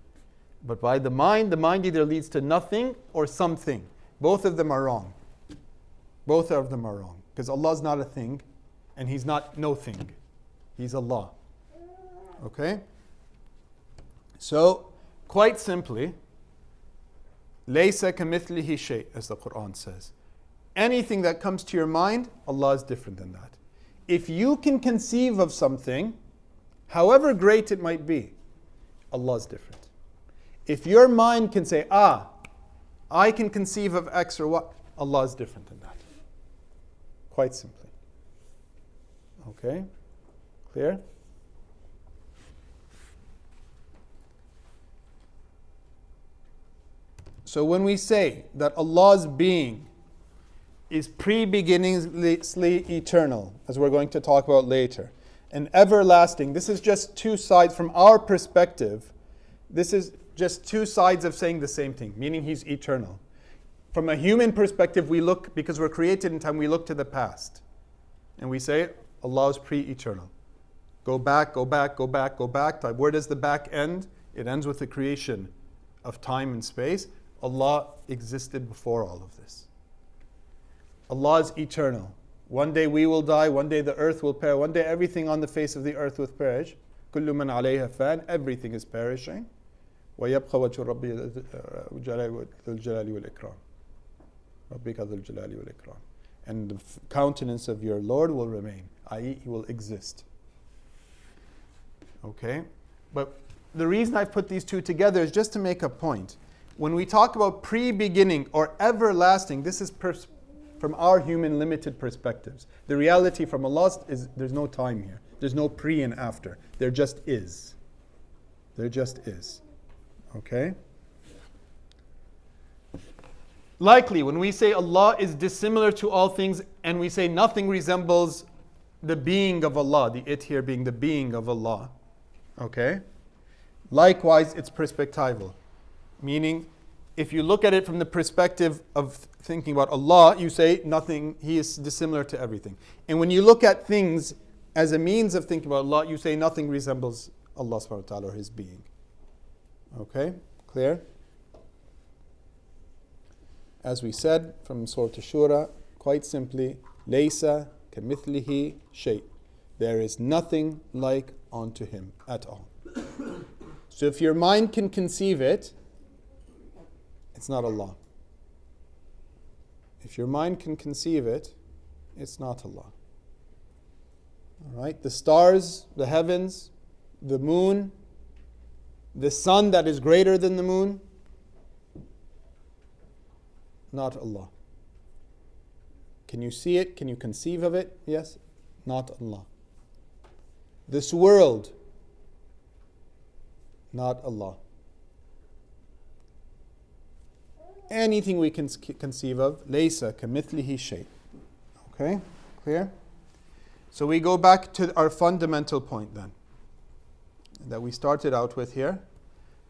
But by the mind either leads to nothing or something. Both of them are wrong. Both of them are wrong. Because Allah is not a thing, and He's not no thing. He's Allah. Okay? So, quite simply, لَيْسَ كَمِثْلِهِ شَيْءٍ, as the Quran says. Anything that comes to your mind, Allah is different than that. If you can conceive of something, however great it might be, Allah is different. If your mind can say, I can conceive of X or what, Allah is different than that. Quite simply. Okay? Clear? So when we say that Allah's being is pre-beginninglessly eternal, as we're going to talk about later, and everlasting, this is just two sides from our perspective. This is just two sides of saying the same thing, meaning He's eternal. From a human perspective, we look, because we're created in time, we look to the past. And we say, Allah is pre-eternal. Go back, go back, go back, go back. Where does the back end? It ends with the creation of time and space. Allah existed before all of this. Allah is eternal. One day we will die, one day the earth will perish, one day everything on the face of the earth will perish. كُلُّ مَنْ عَلَيْهَا فَانٍ, everything is perishing. وَيَبْقَى وَجْهُ رَبِّكَ ذُو الْجَلَالِ وَالْإِكْرَامِ. رَبِّكَ ذُو الْجَلَالِ وَالْإِكْرَامِ. And the countenance of your Lord will remain, i.e. He will exist. Okay? But the reason I've put these two together is just to make a point. When we talk about pre-beginning or everlasting, this is from our human limited perspectives. The reality from Allah is there's no time here. There's no pre and after. There just is. There just is. Okay? Likely, when we say Allah is dissimilar to all things and we say nothing resembles the being of Allah, the it here being the being of Allah. Okay? Likewise, it's perspectival. Meaning, if you look at it from the perspective of thinking about Allah, you say nothing, He is dissimilar to everything. And when you look at things as a means of thinking about Allah, you say nothing resembles Allah subhanahu wa ta'ala or His being. Okay? Clear? As we said from Surah Shura, quite simply, لَيْسَ كَمِثْلِهِ شَيْءٍ. There is nothing like unto Him at all. So if your mind can conceive it, it's not Allah. If your mind can conceive it, it's not Allah. All right? The stars, the heavens, the moon, the sun that is greater than the moon, not Allah. Can you see it? Can you conceive of it? Yes. Not Allah. This world, not Allah. Anything we can conceive of, laysa kamithlihi shay. Okay? Clear? So we go back to our fundamental point then, that we started out with here,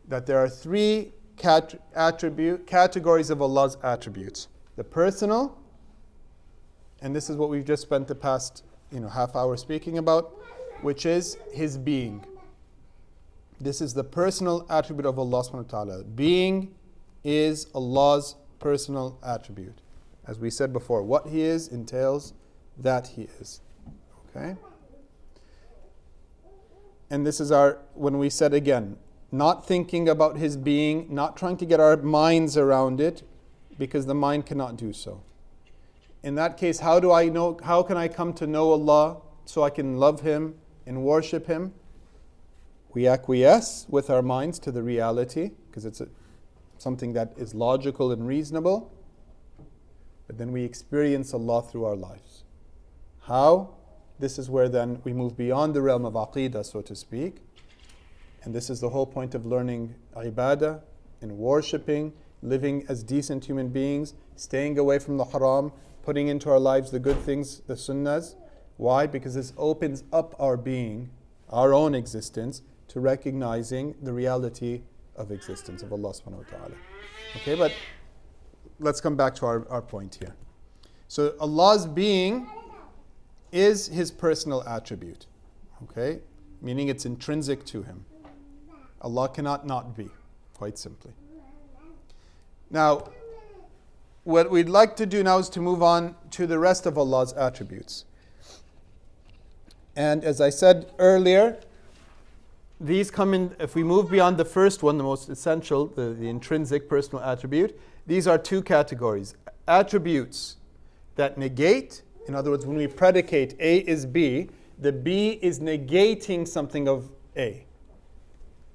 that there are three categories of Allah's attributes. The personal, and this is what we've just spent the past half hour speaking about, which is His being. This is the personal attribute of Allah subhanahu wa ta'ala. Being is Allah's personal attribute. As we said before, what He is entails that He is. Okay? And this is when we said again, not thinking about His being, not trying to get our minds around it, because the mind cannot do so. in that case, how do I know, how can I come to know Allah so I can love Him and worship Him? We acquiesce with our minds to the reality, because it's something that is logical and reasonable. But then we experience Allah through our lives. How? This is where then we move beyond the realm of Aqidah, so to speak. And this is the whole point of learning ibadah and worshipping, living as decent human beings, staying away from the haram, putting into our lives the good things, the sunnahs. Why? Because this opens up our being, our own existence, to recognizing the reality of existence of Allah subhanahu wa ta'ala. Okay, but let's come back to our point here. So Allah's being is His personal attribute. Okay? Meaning it's intrinsic to Him. Allah cannot not be, quite simply. Now, what we'd like to do now is to move on to the rest of Allah's attributes. And as I said earlier, these come in, if we move beyond the first one, the most essential, the intrinsic personal attribute, these are two categories. Attributes that negate, in other words, when we predicate A is B, the B is negating something of A.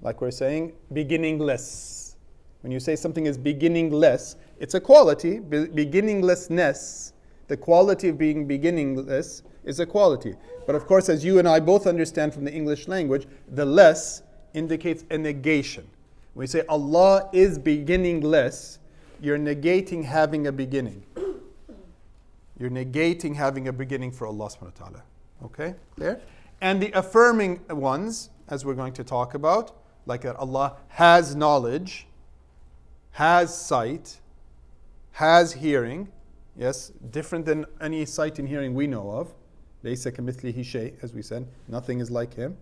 Like we're saying, beginningless. When you say something is beginningless, it's a quality. Beginninglessness, the quality of being beginningless, is a quality. But of course, as you and I both understand from the English language, the less indicates a negation. When we say Allah is beginningless, you're negating having a beginning. You're negating having a beginning for Allah subhanahu wa ta'ala. Okay? Clear? And the affirming ones, as we're going to talk about, like that Allah has knowledge, has sight, has hearing. Yes, different than any sight and hearing we know of. لَيْسَ كَمِثْلِهِ شَيْءٍ, as we said, nothing is like Him.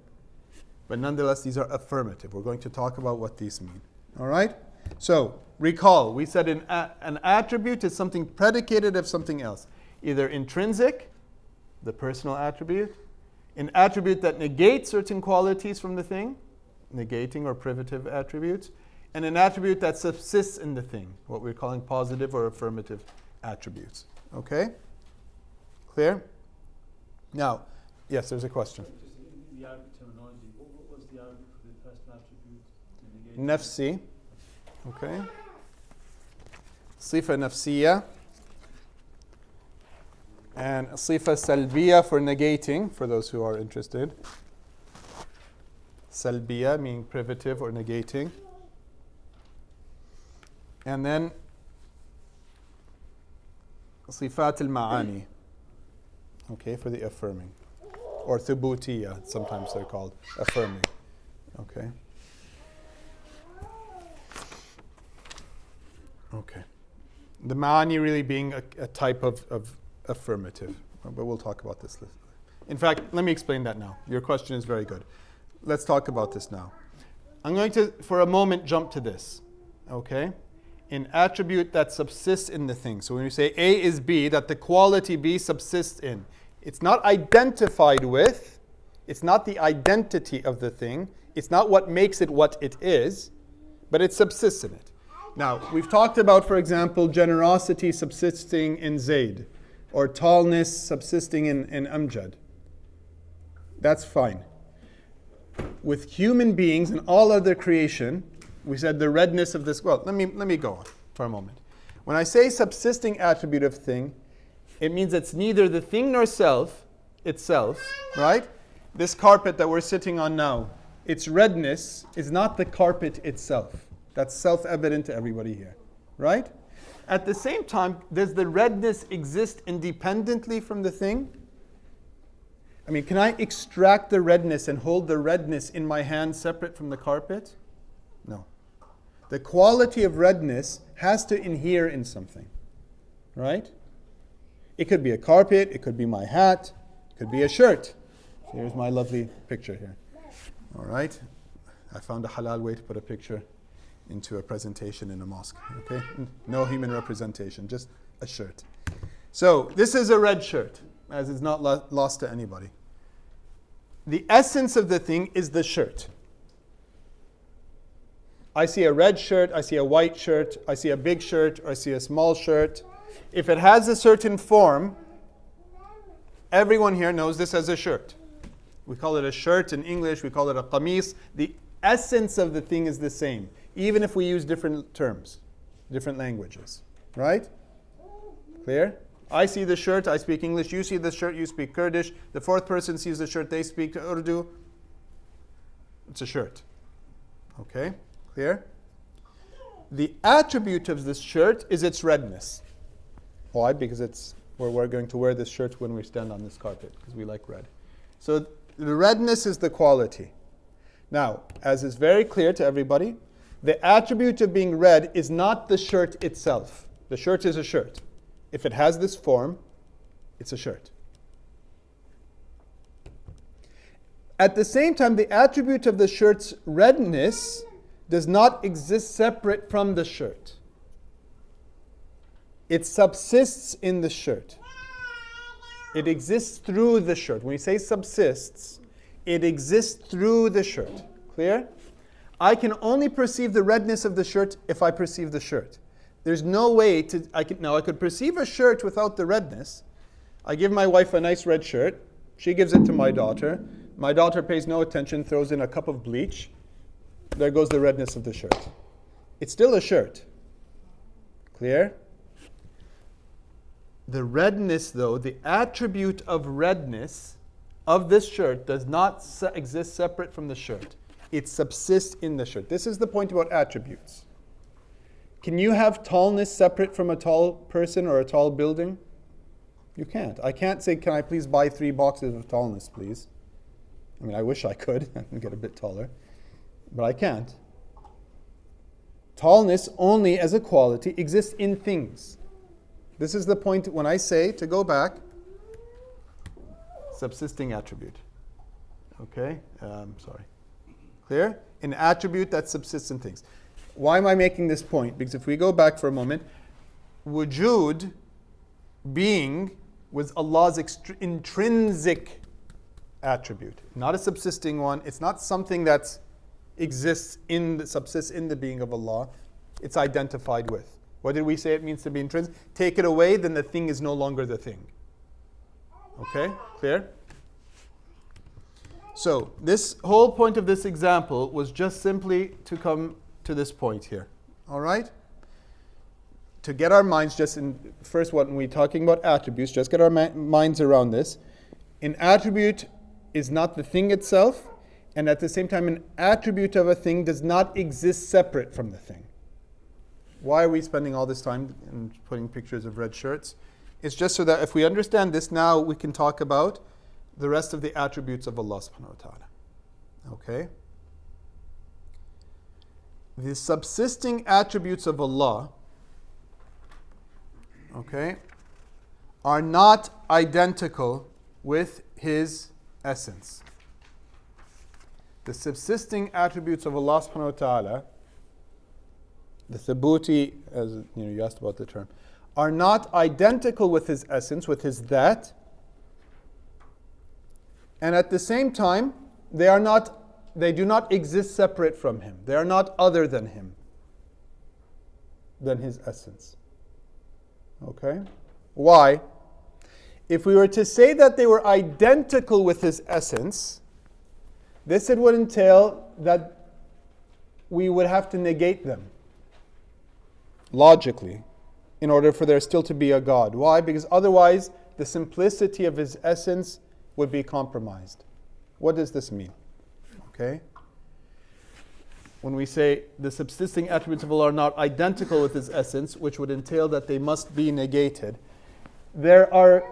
But nonetheless, these are affirmative. We're going to talk about what these mean. All right? So, recall, we said an attribute is something predicated of something else. Either intrinsic, the personal attribute, an attribute that negates certain qualities from the thing, negating or privative attributes, and an attribute that subsists in the thing, what we're calling positive or affirmative attributes. Okay? Clear? Now, yes, there's a question. Just the Arabic terminology. What was the Arabic for the personal attribute? Nafsi. Okay. Sifa nafsiya. And sifa salbiya for negating, for those who are interested. Salbiya meaning privative or negating. And then sifat al-ma'ani. Okay, for the affirming. Or thubutiya, sometimes they're called, affirming. Okay. Okay. The ma'ani really being a type of affirmative. But we'll talk about this later. In fact, let me explain that now. Your question is very good. Let's talk about this now. I'm going to, for a moment, jump to this. Okay? An attribute that subsists in the thing. So when we say A is B, that the quality B subsists in. It's not identified with. It's not the identity of the thing. It's not what makes it what it is. But it subsists in it. Now, we've talked about, for example, generosity subsisting in Zayd. Or tallness subsisting in Amjad. That's fine. With human beings and all other creation, we said the redness of this. Well, let me go on for a moment. When I say subsisting attribute of thing, it means it's neither the thing nor self itself, right? This carpet that we're sitting on now, its redness is not the carpet itself. That's self-evident to everybody here, right? At the same time, does the redness exist independently from the thing? I mean, can I extract the redness and hold the redness in my hand separate from the carpet? No. The quality of redness has to inhere in something, right? It could be a carpet, it could be my hat, it could be a shirt. Here's my lovely picture here. All right? I found a halal way to put a picture into a presentation in a mosque, okay? No human representation, just a shirt. So, this is a red shirt, as is not lost to anybody. The essence of the thing is the shirt. I see a red shirt, I see a white shirt, I see a big shirt, or I see a small shirt. If it has a certain form, everyone here knows this as a shirt. We call it a shirt in English, we call it a qamis. The essence of the thing is the same, even if we use different terms, different languages. Right? Clear? I see the shirt, I speak English. You see the shirt, you speak Kurdish. The fourth person sees the shirt, they speak Urdu. It's a shirt. Okay? Clear? The attribute of this shirt is its redness. Why? Because it's where we're going to wear this shirt when we stand on this carpet, because we like red. So the redness is the quality. Now, as is very clear to everybody, the attribute of being red is not the shirt itself. The shirt is a shirt. If it has this form, it's a shirt. At the same time, the attribute of the shirt's redness does not exist separate from the shirt. It subsists in the shirt. It exists through the shirt. When we say subsists, it exists through the shirt. Clear? I can only perceive the redness of the shirt if I perceive the shirt. There's no way to, I could perceive a shirt without the redness. I give my wife a nice red shirt. She gives it to my daughter. My daughter pays no attention, throws in a cup of bleach. There goes the redness of the shirt. It's still a shirt. Clear? The redness, though, the attribute of redness of this shirt does not exist separate from the shirt. It subsists in the shirt. This is the point about attributes. Can you have tallness separate from a tall person or a tall building? You can't. I can't say, can I please buy 3 boxes of tallness, please? I mean, I wish I could and get a bit taller, but I can't. Tallness only as a quality exists in things. This is the point when I say, to go back, subsisting attribute. Okay? Sorry. Clear? An attribute that subsists in things. Why am I making this point? Because if we go back for a moment, wujud, being, was Allah's intrinsic attribute, not a subsisting one. It's not something that subsists in the being of Allah. It's identified with. What did we say it means to be intrinsic? Take it away, then the thing is no longer the thing. Okay? Clear? So, this whole point of this example was just simply to come to this point here. All right? To get our minds just in, first when we're talking about attributes, just get our minds around this. An attribute is not the thing itself, and at the same time, an attribute of a thing does not exist separate from the thing. Why are we spending all this time and putting pictures of red shirts? It's just so that if we understand this, now we can talk about the rest of the attributes of Allah subhanahu wa ta'ala. Okay? The subsisting attributes of Allah, okay, are not identical with His essence. The subsisting attributes of Allah subhanahu wa ta'ala, the thubuti, as you asked about the term, are not identical with His essence, with His that, and at the same time, they do not exist separate from Him. They are not other than Him, than His essence. Okay? Why? If we were to say that they were identical with His essence, this would entail that we would have to negate them, logically, in order for there still to be a God. Why? Because otherwise, the simplicity of His essence would be compromised. What does this mean? Okay? When we say the subsisting attributes of Allah are not identical with His essence, which would entail that they must be negated, there are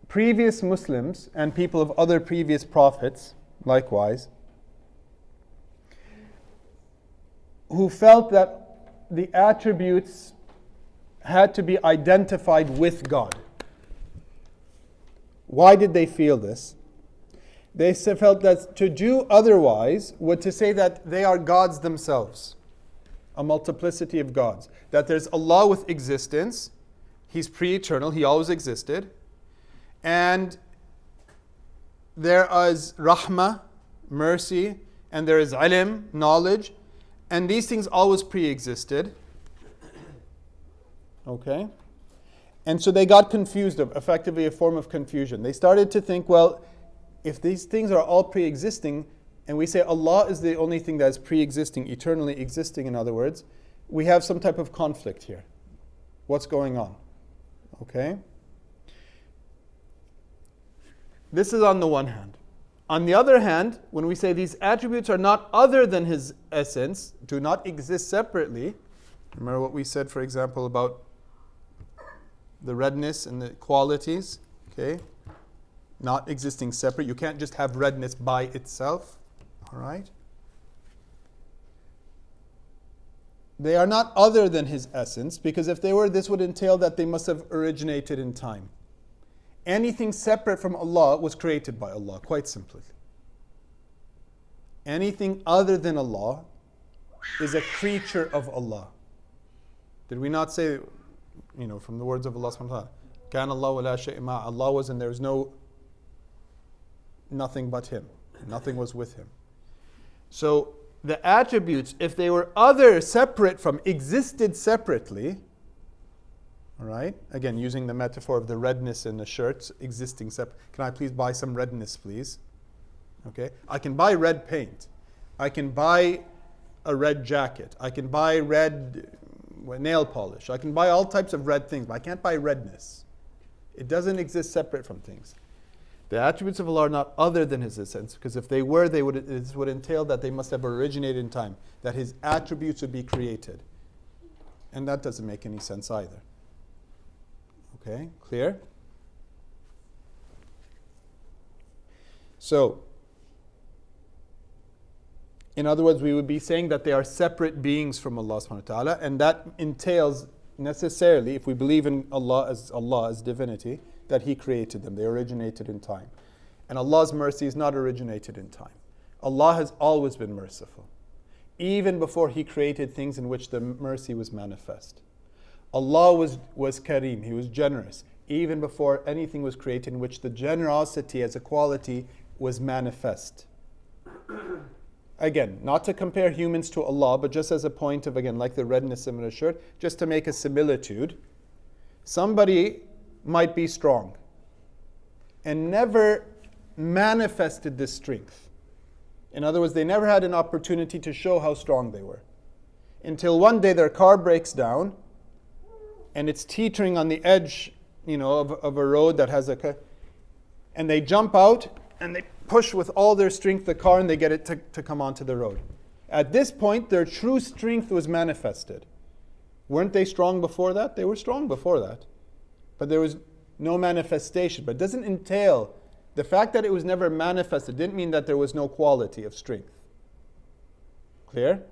previous Muslims and people of other previous prophets, likewise, who felt that the attributes had to be identified with God. Why did they feel this? They felt that to do otherwise would to say that they are gods themselves, a multiplicity of gods. That there's Allah with existence, He's pre-eternal, He always existed, and there is rahmah, mercy, and there is ilm, knowledge, and these things always pre-existed. Okay? And so they got confused, effectively a form of confusion. They started to think, well, if these things are all pre-existing, and we say Allah is the only thing that is pre-existing, eternally existing, in other words, we have some type of conflict here. What's going on? Okay? This is on the one hand. On the other hand, when we say these attributes are not other than His essence, do not exist separately, remember what we said, for example, about the redness and the qualities, okay? Not existing separate. You can't just have redness by itself, all right? They are not other than His essence, because if they were, this would entail that they must have originated in time. Anything separate from Allah was created by Allah, quite simply. Anything other than Allah is a creature of Allah. Did we not say, from the words of Allah subhanahu wa ta'ala, كَانَ اللَّهُ وَلَا شَيْءٍ مَعَهُ, Allah was and there was nothing but Him. Nothing was with Him. So the attributes, if they were other, separate from, existed separately, all right? Again, using the metaphor of the redness in the shirts, existing separate. Can I please buy some redness, please? Okay? I can buy red paint. I can buy a red jacket. I can buy red nail polish. I can buy all types of red things, but I can't buy redness. It doesn't exist separate from things. The attributes of Allah are not other than His essence, because if they were, this would entail that they must have originated in time, that His attributes would be created. And that doesn't make any sense either. Okay, clear? So, in other words, we would be saying that they are separate beings from Allah subhanahu wa ta'ala, and that entails necessarily, if we believe in Allah as divinity, that He created them. They originated in time. And Allah's mercy is not originated in time. Allah has always been merciful, even before He created things in which the mercy was manifest. Allah was Kareem, He was generous, even before anything was created in which the generosity as a quality was manifest. Again, not to compare humans to Allah, but just as a point of, again, like the redness in a shirt, just to make a similitude. Somebody might be strong and never manifested this strength. In other words, they never had an opportunity to show how strong they were. Until one day their car breaks down and it's teetering on the edge, of a road that has and they jump out and they push with all their strength the car and they get it to come onto the road. At this point, their true strength was manifested. Weren't they strong before that? They were strong before that. But there was no manifestation. But it doesn't entail, the fact that it was never manifested didn't mean that there was no quality of strength. Clear?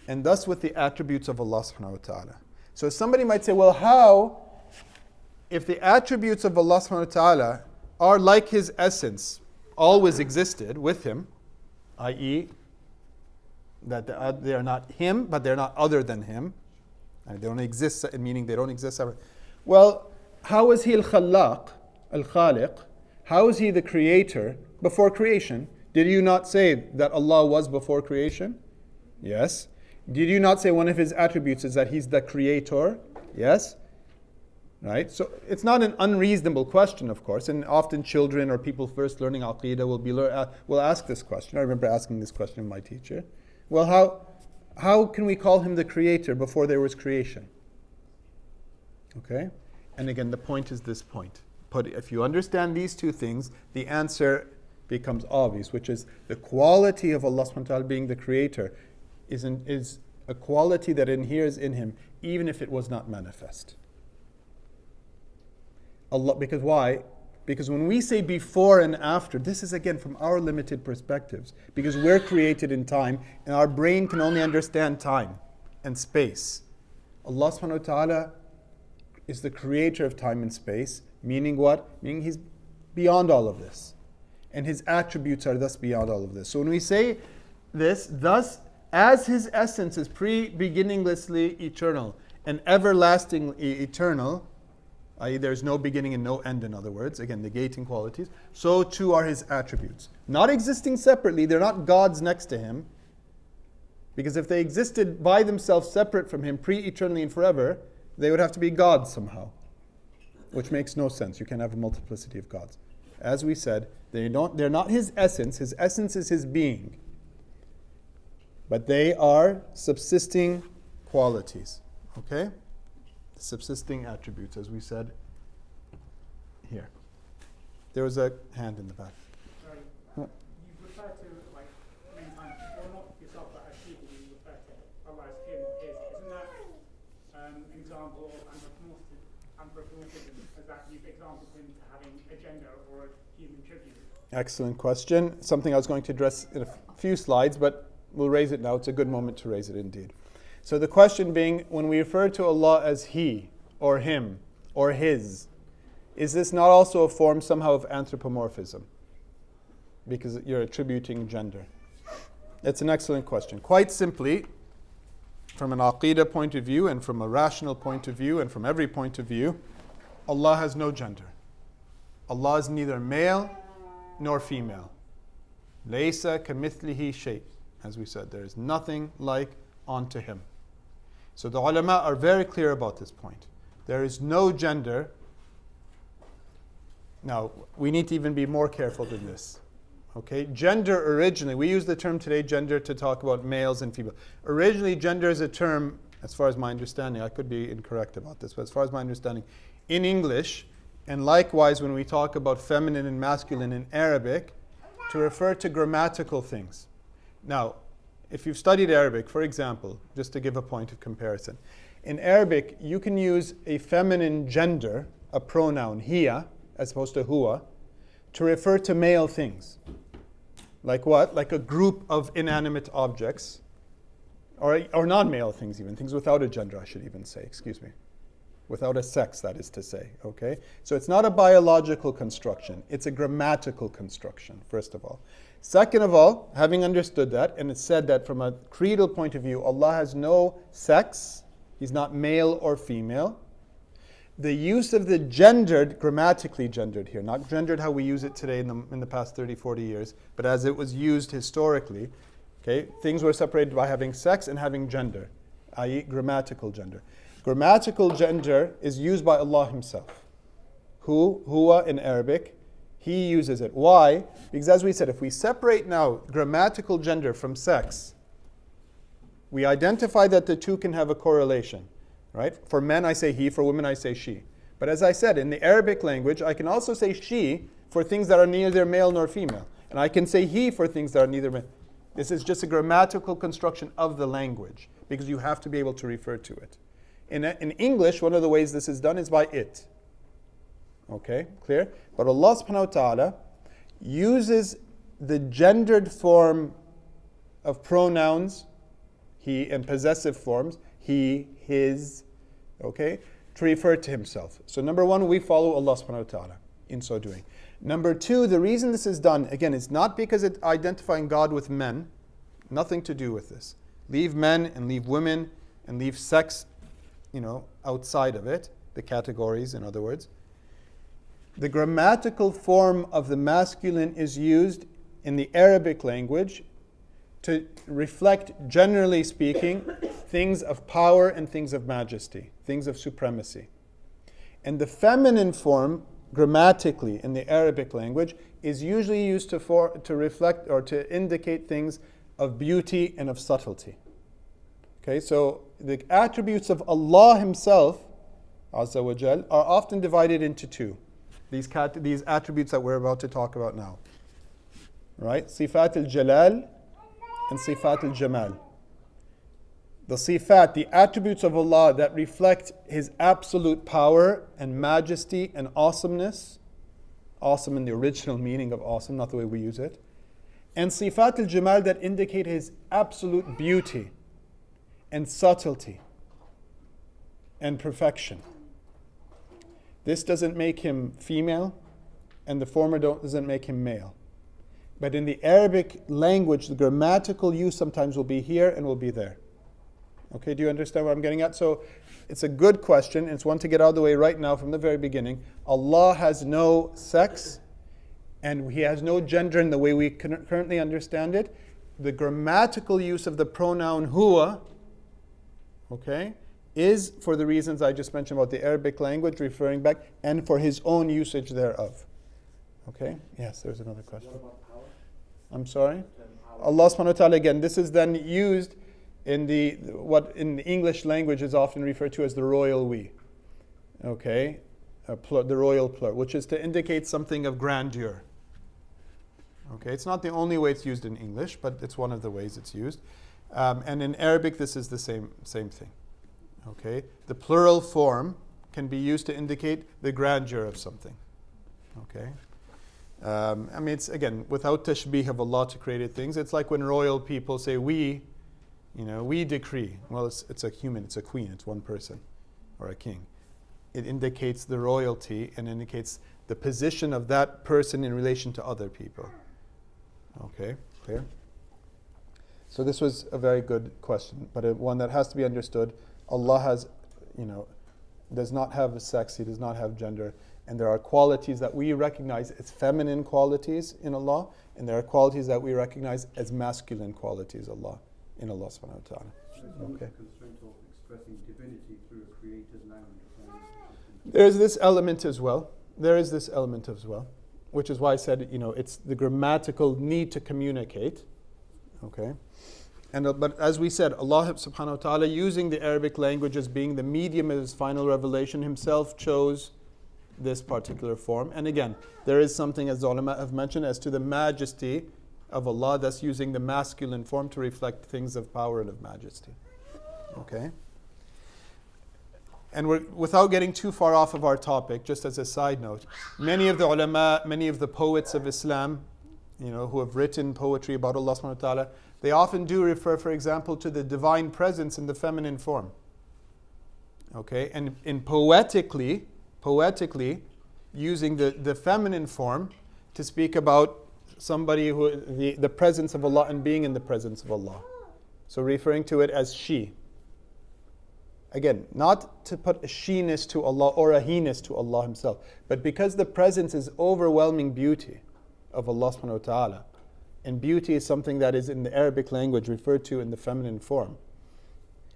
And thus with the attributes of Allah subhanahu wa ta'ala. So somebody might say, well, how, if the attributes of Allah subhanahu wa ta'ala are like His essence, always existed with Him, i.e., that they are not Him, but they're not other than Him, and they don't exist, meaning they don't exist separately. Well, how is He al-Khallaq, al-Khaliq? How is He the creator before creation? Did you not say that Allah was before creation? Yes. Did you not say one of His attributes is that He's the creator? Yes. Right? So it's not an unreasonable question, of course, and often children or people first learning Aqidah will ask this question. I remember asking this question of my teacher. Well, how can we call Him the creator before there was creation? Okay? And again, the point is this point. But if you understand these two things, the answer becomes obvious, which is the quality of Allah subhanahu wa ta'ala being the creator is a quality that inheres in Him, even if it was not manifest. Allah, because why? Because when we say before and after, this is again from our limited perspectives, because we're created in time and our brain can only understand time and space. Allah subhanahu wa ta'ala is the creator of time and space, meaning what? Meaning He's beyond all of this. And His attributes are thus beyond all of this. So when we say this, thus, as His essence is pre-beginninglessly eternal and everlastingly eternal, i.e. there's no beginning and no end, in other words, again, negating qualities, so too are His attributes. Not existing separately, they're not gods next to Him, because if they existed by themselves separate from Him, pre-eternally and forever, They would have to be gods somehow, which makes no sense. You can have a multiplicity of gods. As we said, they're not his essence. His essence is his being. But they are subsisting qualities. Okay? Subsisting attributes, as we said here. There was a hand in the back. Sorry. Yeah. You refer to, like, many times, well, not yourself, but as people, you refer to Allah as him, his. Isn't that an example of anthropomorphism? As that you've exampled him to having a gender or a human tribute? Excellent question. Something I was going to address in a few slides, but we'll raise it now. It's a good moment to raise it indeed. So the question being, when we refer to Allah as He, or Him, or His, is this not also a form somehow of anthropomorphism? Because you're attributing gender. It's an excellent question. Quite simply, from an Aqidah point of view, and from a rational point of view, and from every point of view, Allah has no gender. Allah is neither male nor female. Laysa kamithlihi shay. As we said, there is nothing like unto Him. So the ulama are very clear about this point. There is no gender. Now, we need to even be more careful than this. Okay? Gender originally, we use the term today gender to talk about males and females. Originally, gender is a term, as far as my understanding, I could be incorrect about this, but as far as my understanding, in English, and likewise when we talk about feminine and masculine in Arabic, to refer to grammatical things. Now, if you've studied Arabic, for example, just to give a point of comparison, in Arabic, you can use a feminine gender, a pronoun, hiya, as opposed to huwa, to refer to male things. Like what? Like a group of inanimate objects, or non-male things even, things without a gender, I should even say, excuse me. Without a sex, that is to say, okay? So it's not a biological construction, it's a grammatical construction, first of all. Second of all, having understood that, and it's said that from a creedal point of view, Allah has no sex, He's not male or female. The use of the gendered, grammatically gendered here, not gendered how we use it today in the past 30, 40 years, but as it was used historically, okay? Things were separated by having sex and having gender, i.e. grammatical gender. Grammatical gender is used by Allah Himself. Huwa in Arabic, He uses it. Why? Because as we said, if we separate now grammatical gender from sex, we identify that the two can have a correlation, right? For men I say he, for women I say she. But as I said, in the Arabic language, I can also say she for things that are neither male nor female. And I can say he for things that are neither male. This is just a grammatical construction of the language, because you have to be able to refer to it. In English, one of the ways this is done is by it. Okay, clear? But Allah subhanahu wa ta'ala uses the gendered form of pronouns, he, and possessive forms, he, his, okay, to refer to Himself. So number one, we follow Allah subhanahu wa ta'ala in so doing. Number two, the reason this is done, again, it's not because it's identifying God with men, nothing to do with this. Leave men and leave women and leave sex, outside of it, the categories, in other words. The grammatical form of the masculine is used in the Arabic language to reflect, generally speaking, things of power and things of majesty, things of supremacy. And the feminine form, grammatically in the Arabic language, is usually used to reflect or to indicate things of beauty and of subtlety. Okay, so the attributes of Allah Himself, Azza wa Jal, are often divided into two. These attributes that we're about to talk about now. Right? Sifat al-Jalal and Sifat al-Jamal. The sifat, the attributes of Allah that reflect His absolute power and majesty and awesomeness. Awesome in the original meaning of awesome, not the way we use it. And Sifat al-Jamal that indicate His absolute beauty and subtlety and perfection. This doesn't make Him female, and the former doesn't make Him male. But in the Arabic language, the grammatical use sometimes will be here and will be there. Okay, do you understand what I'm getting at? So it's a good question. It's one to get out of the way right now from the very beginning. Allah has no sex, and He has no gender in the way we currently understand it. The grammatical use of the pronoun huwa, okay, is for the reasons I just mentioned about the Arabic language, referring back, and for his own usage thereof. Okay? Yes, there's another question. What about power? I'm sorry? Power. Allah subhanahu wa ta'ala, again, this is then used in what in the English language is often referred to as the royal we. Okay? The royal plural, which is to indicate something of grandeur. Okay, it's not the only way it's used in English, but it's one of the ways it's used. And in Arabic, this is the same thing. Okay, the plural form can be used to indicate the grandeur of something. Okay, I mean, it's again without tashbih of Allah to created things. It's like when royal people say we, we decree. Well, it's a human, it's a queen, it's one person, or a king. It indicates the royalty and indicates the position of that person in relation to other people. Okay, clear? So this was a very good question, but one that has to be understood. Allah has, does not have a sex, He does not have gender, and there are qualities that we recognize as feminine qualities in Allah, and there are qualities that we recognize as masculine qualities in Allah subhanahu wa ta'ala. Okay. Constraint of expressing divinity through a created language. There is this element as well. Which is why I said, it's the grammatical need to communicate. Okay? But as we said, Allah subhanahu wa ta'ala, using the Arabic language as being the medium of His final revelation, Himself chose this particular form. And again, there is something, as the ulama have mentioned, as to the majesty of Allah, that's using the masculine form to reflect things of power and of majesty. Okay? And without getting too far off of our topic, just as a side note, many of the ulama, many of the poets of Islam, who have written poetry about Allah subhanahu wa ta'ala, they often do refer, for example, to the divine presence in the feminine form. Okay, and in poetically, using the feminine form to speak about somebody who, the presence of Allah and being in the presence of Allah. So referring to it as she. Again, not to put a she-ness to Allah or a he-ness to Allah Himself, but because the presence is overwhelming beauty of Allah subhanahu wa ta'ala, and beauty is something that is in the Arabic language referred to in the feminine form.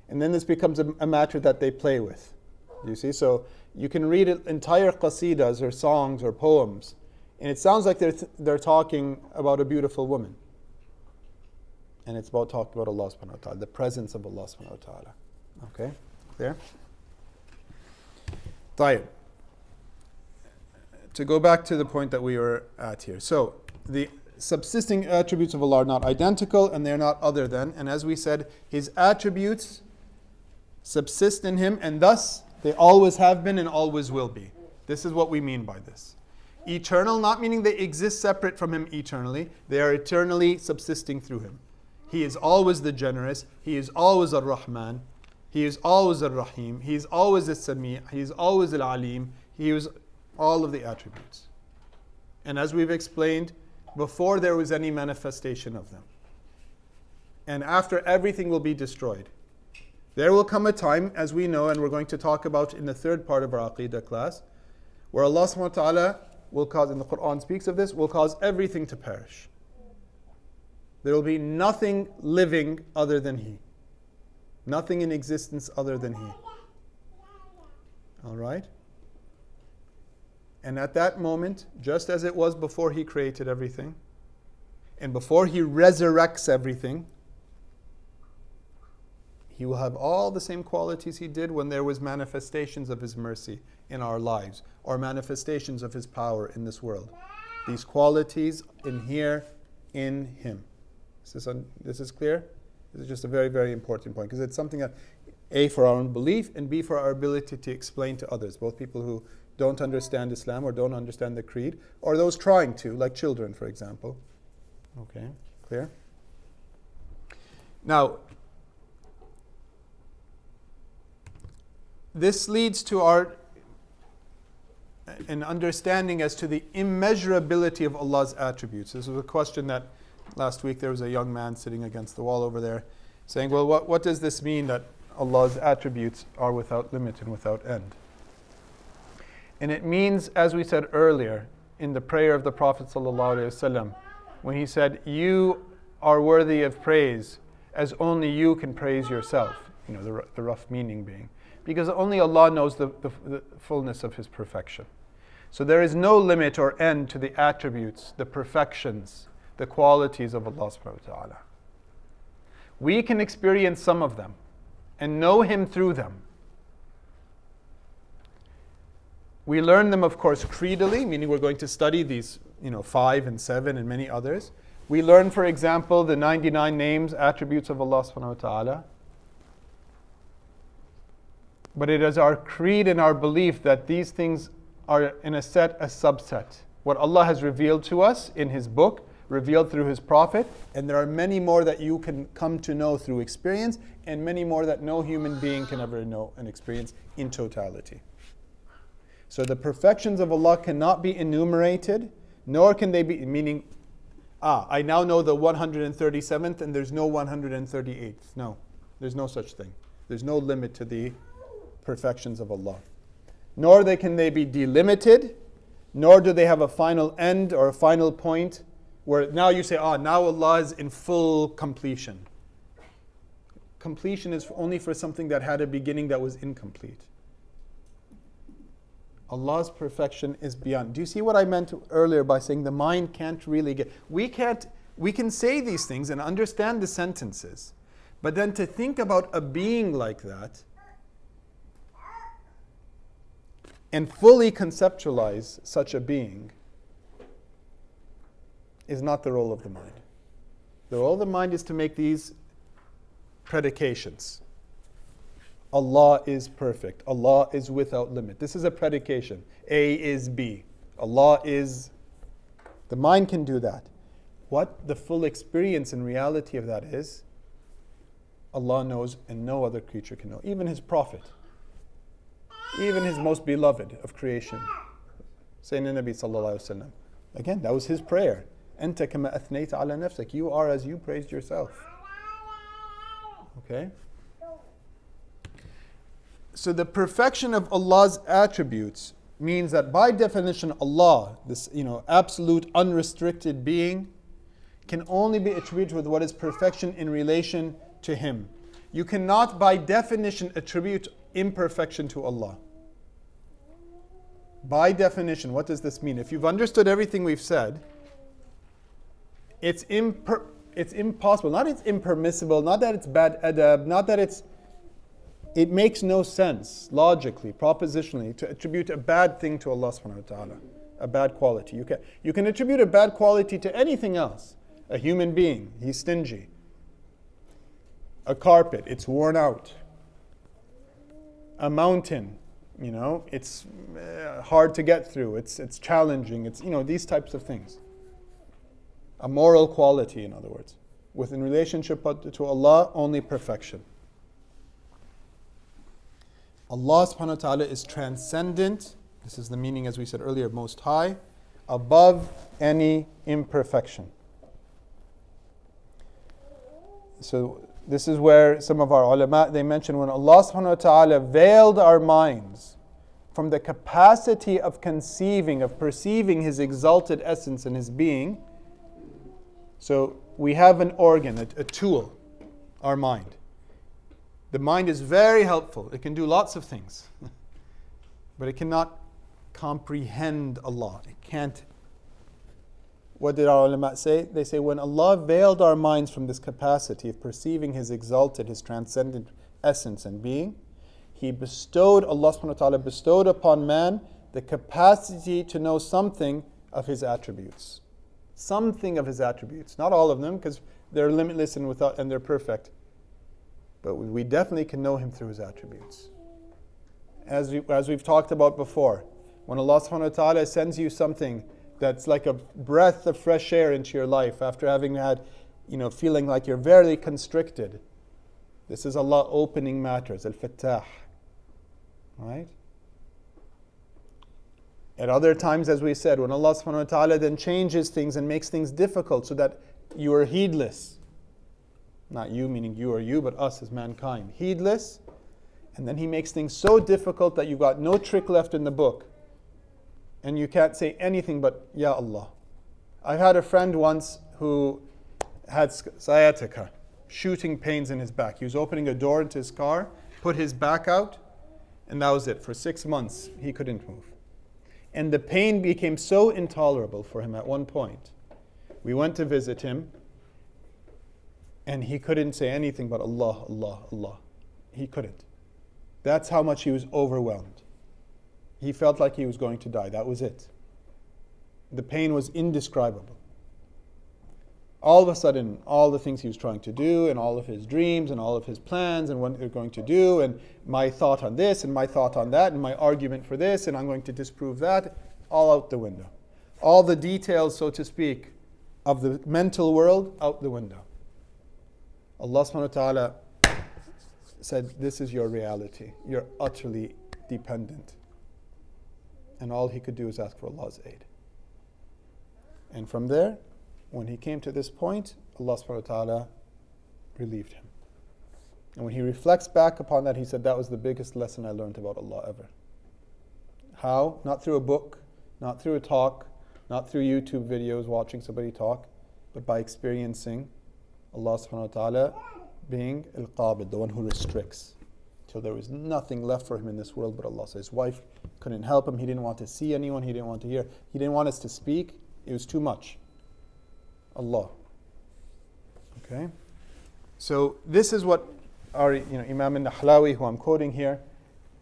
And then this becomes a matter that they play with. You see, so you can read entire qasidas or songs or poems, and it sounds like they're talking about a beautiful woman. And it's about talking about Allah subhanahu wa ta'ala, the presence of Allah subhanahu wa ta'ala. Okay? There. طيب. To go back to the point that we were at here. So, the subsisting attributes of Allah are not identical and they're not other than. And as we said, His attributes subsist in Him and thus they always have been and always will be. This is what we mean by this. Eternal, not meaning they exist separate from Him eternally. They are eternally subsisting through Him. He is always the generous. He is always Ar-Rahman. He is always Ar-Rahim. He is always As-Sami'. He is always Al-Alim. He is all of the attributes. And as we've explained, before there was any manifestation of them. And after, everything will be destroyed. There will come a time, as we know, and we're going to talk about in the third part of our Aqidah class, where Allah subhanahu wa ta'ala will cause, and the Quran speaks of this, will cause everything to perish. There will be nothing living other than He. Nothing in existence other than He. Alright? And at that moment, just as it was before He created everything, and before He resurrects everything, He will have all the same qualities He did when there was manifestations of His mercy in our lives, or manifestations of His power in this world. These qualities inhere in Him. This is clear? This is just a very, very important point, because it's something that, A, for our own belief, and B, for our ability to explain to others, both people who don't understand Islam or don't understand the creed, or those trying to, like children, for example. Okay, clear? Now, this leads to an understanding as to the immeasurability of Allah's attributes. This was a question that last week there was a young man sitting against the wall over there saying, well, what does this mean that Allah's attributes are without limit and without end? And it means, as we said earlier, in the prayer of the Prophet ﷺ, when he said, you are worthy of praise as only you can praise yourself. The rough meaning being Because only Allah knows the fullness of His perfection. So there is no limit or end to the attributes, the perfections, the qualities of Allah subhanahu wa ta'ala. We can experience some of them and know Him through them. We learn them, of course, creedally, meaning we're going to study these, 5 and 7 and many others. We learn, for example, the 99 names, attributes of Allah subhanahu wa ta'ala. But it is our creed and our belief that these things are in a subset. What Allah has revealed to us in His book, revealed through His Prophet, and there are many more that you can come to know through experience, and many more that no human being can ever know and experience in totality. So the perfections of Allah cannot be enumerated, nor can they be, meaning, I now know the 137th and there's no 138th. No, there's no such thing. There's no limit to the perfections of Allah. Nor can they be delimited, nor do they have a final end or a final point where now you say, now Allah is in full completion. Completion is only for something that had a beginning that was incomplete. Allah's perfection is beyond. Do you see what I meant earlier by saying the mind can't really get... We can say these things and understand the sentences, but then to think about a being like that and fully conceptualize such a being is not the role of the mind. The role of the mind is to make these predications. Allah is perfect. Allah is without limit. This is a predication. A is B. Allah is... The mind can do that. What the full experience and reality of that is, Allah knows and no other creature can know. Even His Prophet. Even His most beloved of creation. Sayyidina Nabi sallallahu alayhi wa sallam. Again, that was his prayer. أنت كما أثنيت على نفسك. You are as you praised yourself. Okay? So the perfection of Allah's attributes means that by definition Allah, this absolute unrestricted being, can only be attributed with what is perfection in relation to Him. You cannot by definition attribute imperfection to Allah. By definition, what does this mean? If you've understood everything we've said, it's impossible, not it's impermissible, not that it's bad adab, not that it makes no sense, logically, propositionally, to attribute a bad thing to Allah subhanahu wa ta'ala, a bad quality. You can attribute a bad quality to anything else. A human being, he's stingy. A carpet, it's worn out. A mountain, it's hard to get through, it's challenging, it's, these types of things. A moral quality, in other words. Within relationship to Allah, only perfection. Allah subhanahu wa ta'ala is transcendent. This is the meaning, as we said earlier, most high, above any imperfection. So this is where some of our ulama, they mention when Allah subhanahu wa ta'ala veiled our minds from the capacity of conceiving, of perceiving His exalted essence and His being. So we have an organ, a tool, our mind. The mind is very helpful. It can do lots of things. But it cannot comprehend Allah. It can't. What did our ulama say? They say when Allah veiled our minds from this capacity of perceiving His exalted, His transcendent essence and being, Allah subhanahu wa ta'ala bestowed upon man the capacity to know something of His attributes. Something of His attributes. Not all of them, because they're limitless and they're perfect. But we definitely can know Him through His attributes. As we've talked about before, when Allah subhanahu wa ta'ala sends you something that's like a breath of fresh air into your life after having had, feeling like you're very constricted. This is Allah opening matters, Al-Fattah. Right? At other times, as we said, when Allah subhanahu wa ta'ala then changes things and makes things difficult so that you are heedless. Not you, meaning you or you, but us as mankind. Heedless. And then He makes things so difficult that you've got no trick left in the book. And you can't say anything but, Ya Allah. I had a friend once who had sciatica, shooting pains in his back. He was opening a door into his car, put his back out, And that was it. For 6 months, he couldn't move. And the pain became so intolerable for him at one point. We went to visit him, and he couldn't say anything but Allah, Allah, Allah. He couldn't. That's how much he was overwhelmed. He felt like he was going to die. That was it. The pain was indescribable. All of a sudden, all the things he was trying to do, and all of his dreams, and all of his plans, and what they're going to do, and my thought on this, and my thought on that, and my argument for this, and I'm going to disprove that, all out the window. All the details, so to speak, of the mental world, out the window. Allah subhanahu wa ta'ala said, this is your reality. You're utterly dependent. And all he could do is ask for Allah's aid. And from there, when he came to this point, Allah subhanahu wa ta'ala relieved him. And when he reflects back upon that, he said, that was the biggest lesson I learned about Allah ever. How? Not through a book, not through a talk, not through YouTube videos, watching somebody talk, but by experiencing Allah subhanahu wa ta'ala being al-qabid, the one who restricts. Till there was nothing left for him in this world but Allah. So his wife couldn't help him, he didn't want to see anyone, he didn't want to hear, he didn't want us to speak, it was too much. Allah. Okay? So this is what our Imam al-Nahlawi, who I'm quoting here,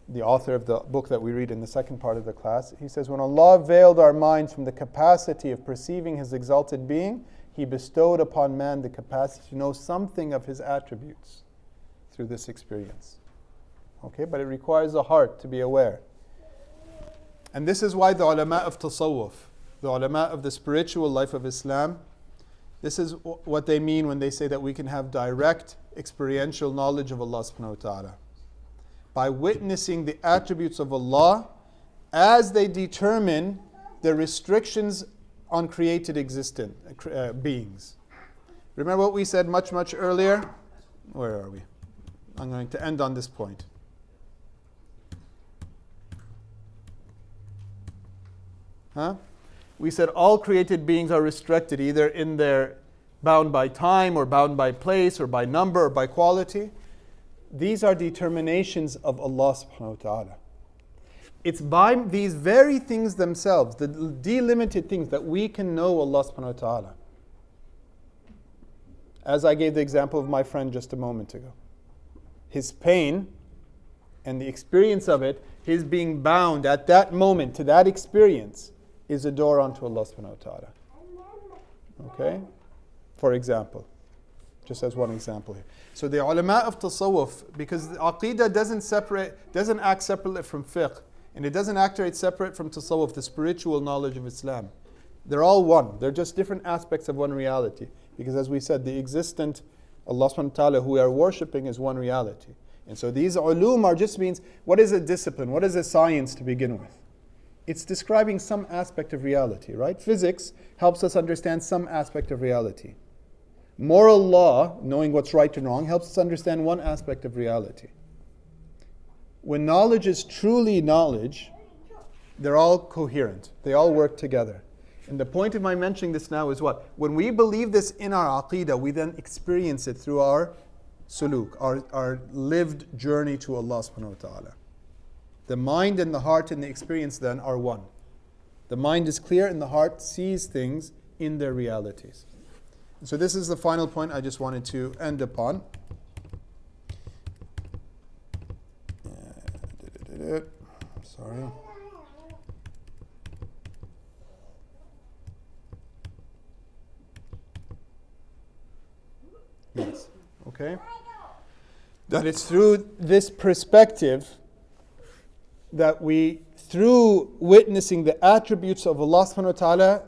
the author of the book that we read in the second part of the class, he says, when Allah veiled our minds from the capacity of perceiving His exalted being, He bestowed upon man the capacity to know something of His attributes through this experience. Okay, but it requires a heart to be aware. And this is why the ulama of tasawwuf, the ulama of the spiritual life of Islam, this is what they mean when they say that we can have direct experiential knowledge of Allah subhanahu wa ta'ala. By witnessing the attributes of Allah as they determine the restrictions on created existent beings. Remember what we said much earlier? Where are we? I'm going to end on this point. We said all created beings are restricted, either in their bound by time, or bound by place, or by number, or by quality. These are determinations of Allah subhanahu wa ta'ala. It's by these very things themselves, the delimited things, that we can know Allah subhanahu wa ta'ala. As I gave the example of my friend just a moment ago. His pain and the experience of it, his being bound at that moment to that experience, is a door onto Allah subhanahu wa ta'ala. Okay? For example. Just as one example here. So the ulama of tasawwuf, because the Aqidah doesn't act separately from fiqh, and it doesn't act separate from tasawwuf, the spiritual knowledge of Islam. They're all one. They're just different aspects of one reality. Because as we said, the existent Allah subhanahu wa ta'ala who we are worshipping is one reality. And so these ulum are just means, what is a discipline? What is a science to begin with? It's describing some aspect of reality, right? Physics helps us understand some aspect of reality. Moral law, knowing what's right and wrong, helps us understand one aspect of reality. When knowledge is truly knowledge, they're all coherent. They all work together. And the point of my mentioning this now is what? When we believe this in our Aqidah, we then experience it through our suluk, our lived journey to Allah subhanahu wa ta'ala. The mind and the heart and the experience then are one. The mind is clear and the heart sees things in their realities. So this is the final point I just wanted to end upon. Sorry. Yes. Okay. That it's through this perspective that we, through witnessing the attributes of Allah subhanahu wa ta'ala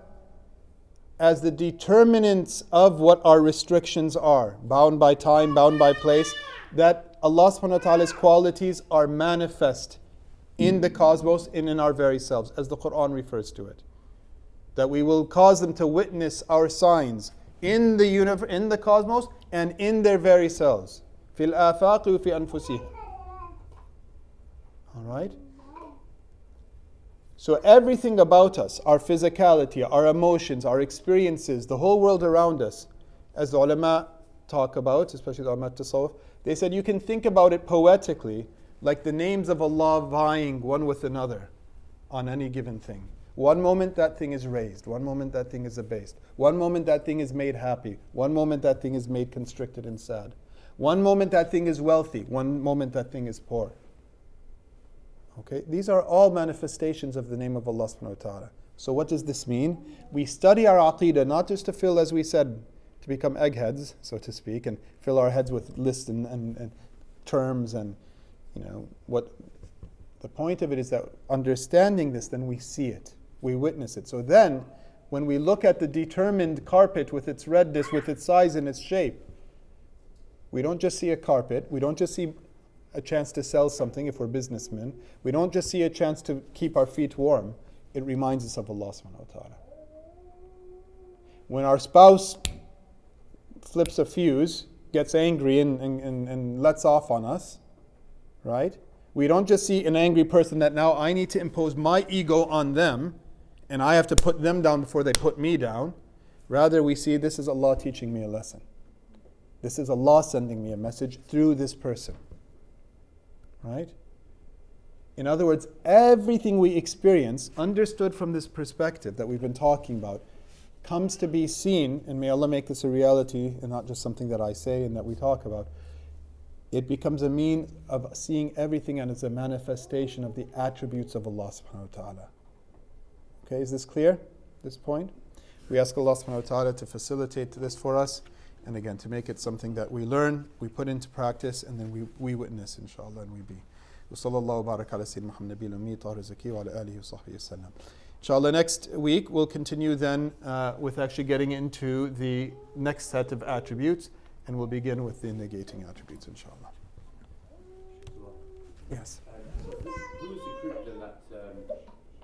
as the determinants of what our restrictions are, bound by time, bound by place, that Allah subhanahu wa ta'ala's qualities are manifest in the cosmos and in our very selves, as the Quran refers to it. That we will cause them to witness our signs in the universe, in the cosmos, and in their very selves. فِي الْآفَاقِ وَفِي أَنفُسِهِمْ. Alright? So everything about us, our physicality, our emotions, our experiences, the whole world around us, as the ulama talk about, especially the ulama tasawwuf, they said you can think about it poetically, like the names of Allah vying one with another on any given thing. One moment that thing is raised, one moment that thing is abased, one moment that thing is made happy, one moment that thing is made constricted and sad. One moment that thing is wealthy, one moment that thing is poor. Okay, these are all manifestations of the name of Allah subhanahu wa ta'ala. So what does this mean? We study our Aqidah not just to fill, as we said, to become eggheads, so to speak, and fill our heads with lists and terms and, what the point of it is that understanding this, then we see it, we witness it. So then, when we look at the determined carpet with its redness, with its size and its shape, we don't just see a carpet, we don't just see a chance to sell something if we're businessmen, we don't just see a chance to keep our feet warm, it reminds us of Allah subhanahu wa ta'ala. When our spouse flips a fuse, gets angry and lets off on us, right? We don't just see an angry person that now I need to impose my ego on them and I have to put them down before they put me down. Rather, we see this is Allah teaching me a lesson. This is Allah sending me a message through this person. Right? In other words, everything we experience, understood from this perspective that we've been talking about, comes to be seen, and may Allah make this a reality and not just something that I say and that we talk about. It becomes a mean of seeing everything as a manifestation of the attributes of Allah subhanahu wa ta'ala. Okay, is this clear, this point? We ask Allah subhanahu wa ta'ala to facilitate this for us, and again, to make it something that we learn, we put into practice, and then we witness, inshallah, and we be. وصلى الله وبارك على سيدنا محمد النبي الأمي طاهر الزكي وعلى آله وصحبه وسلم. Inshallah, next week we'll continue then with actually getting into the next set of attributes, and we'll begin with the negating attributes, inshallah. Yes.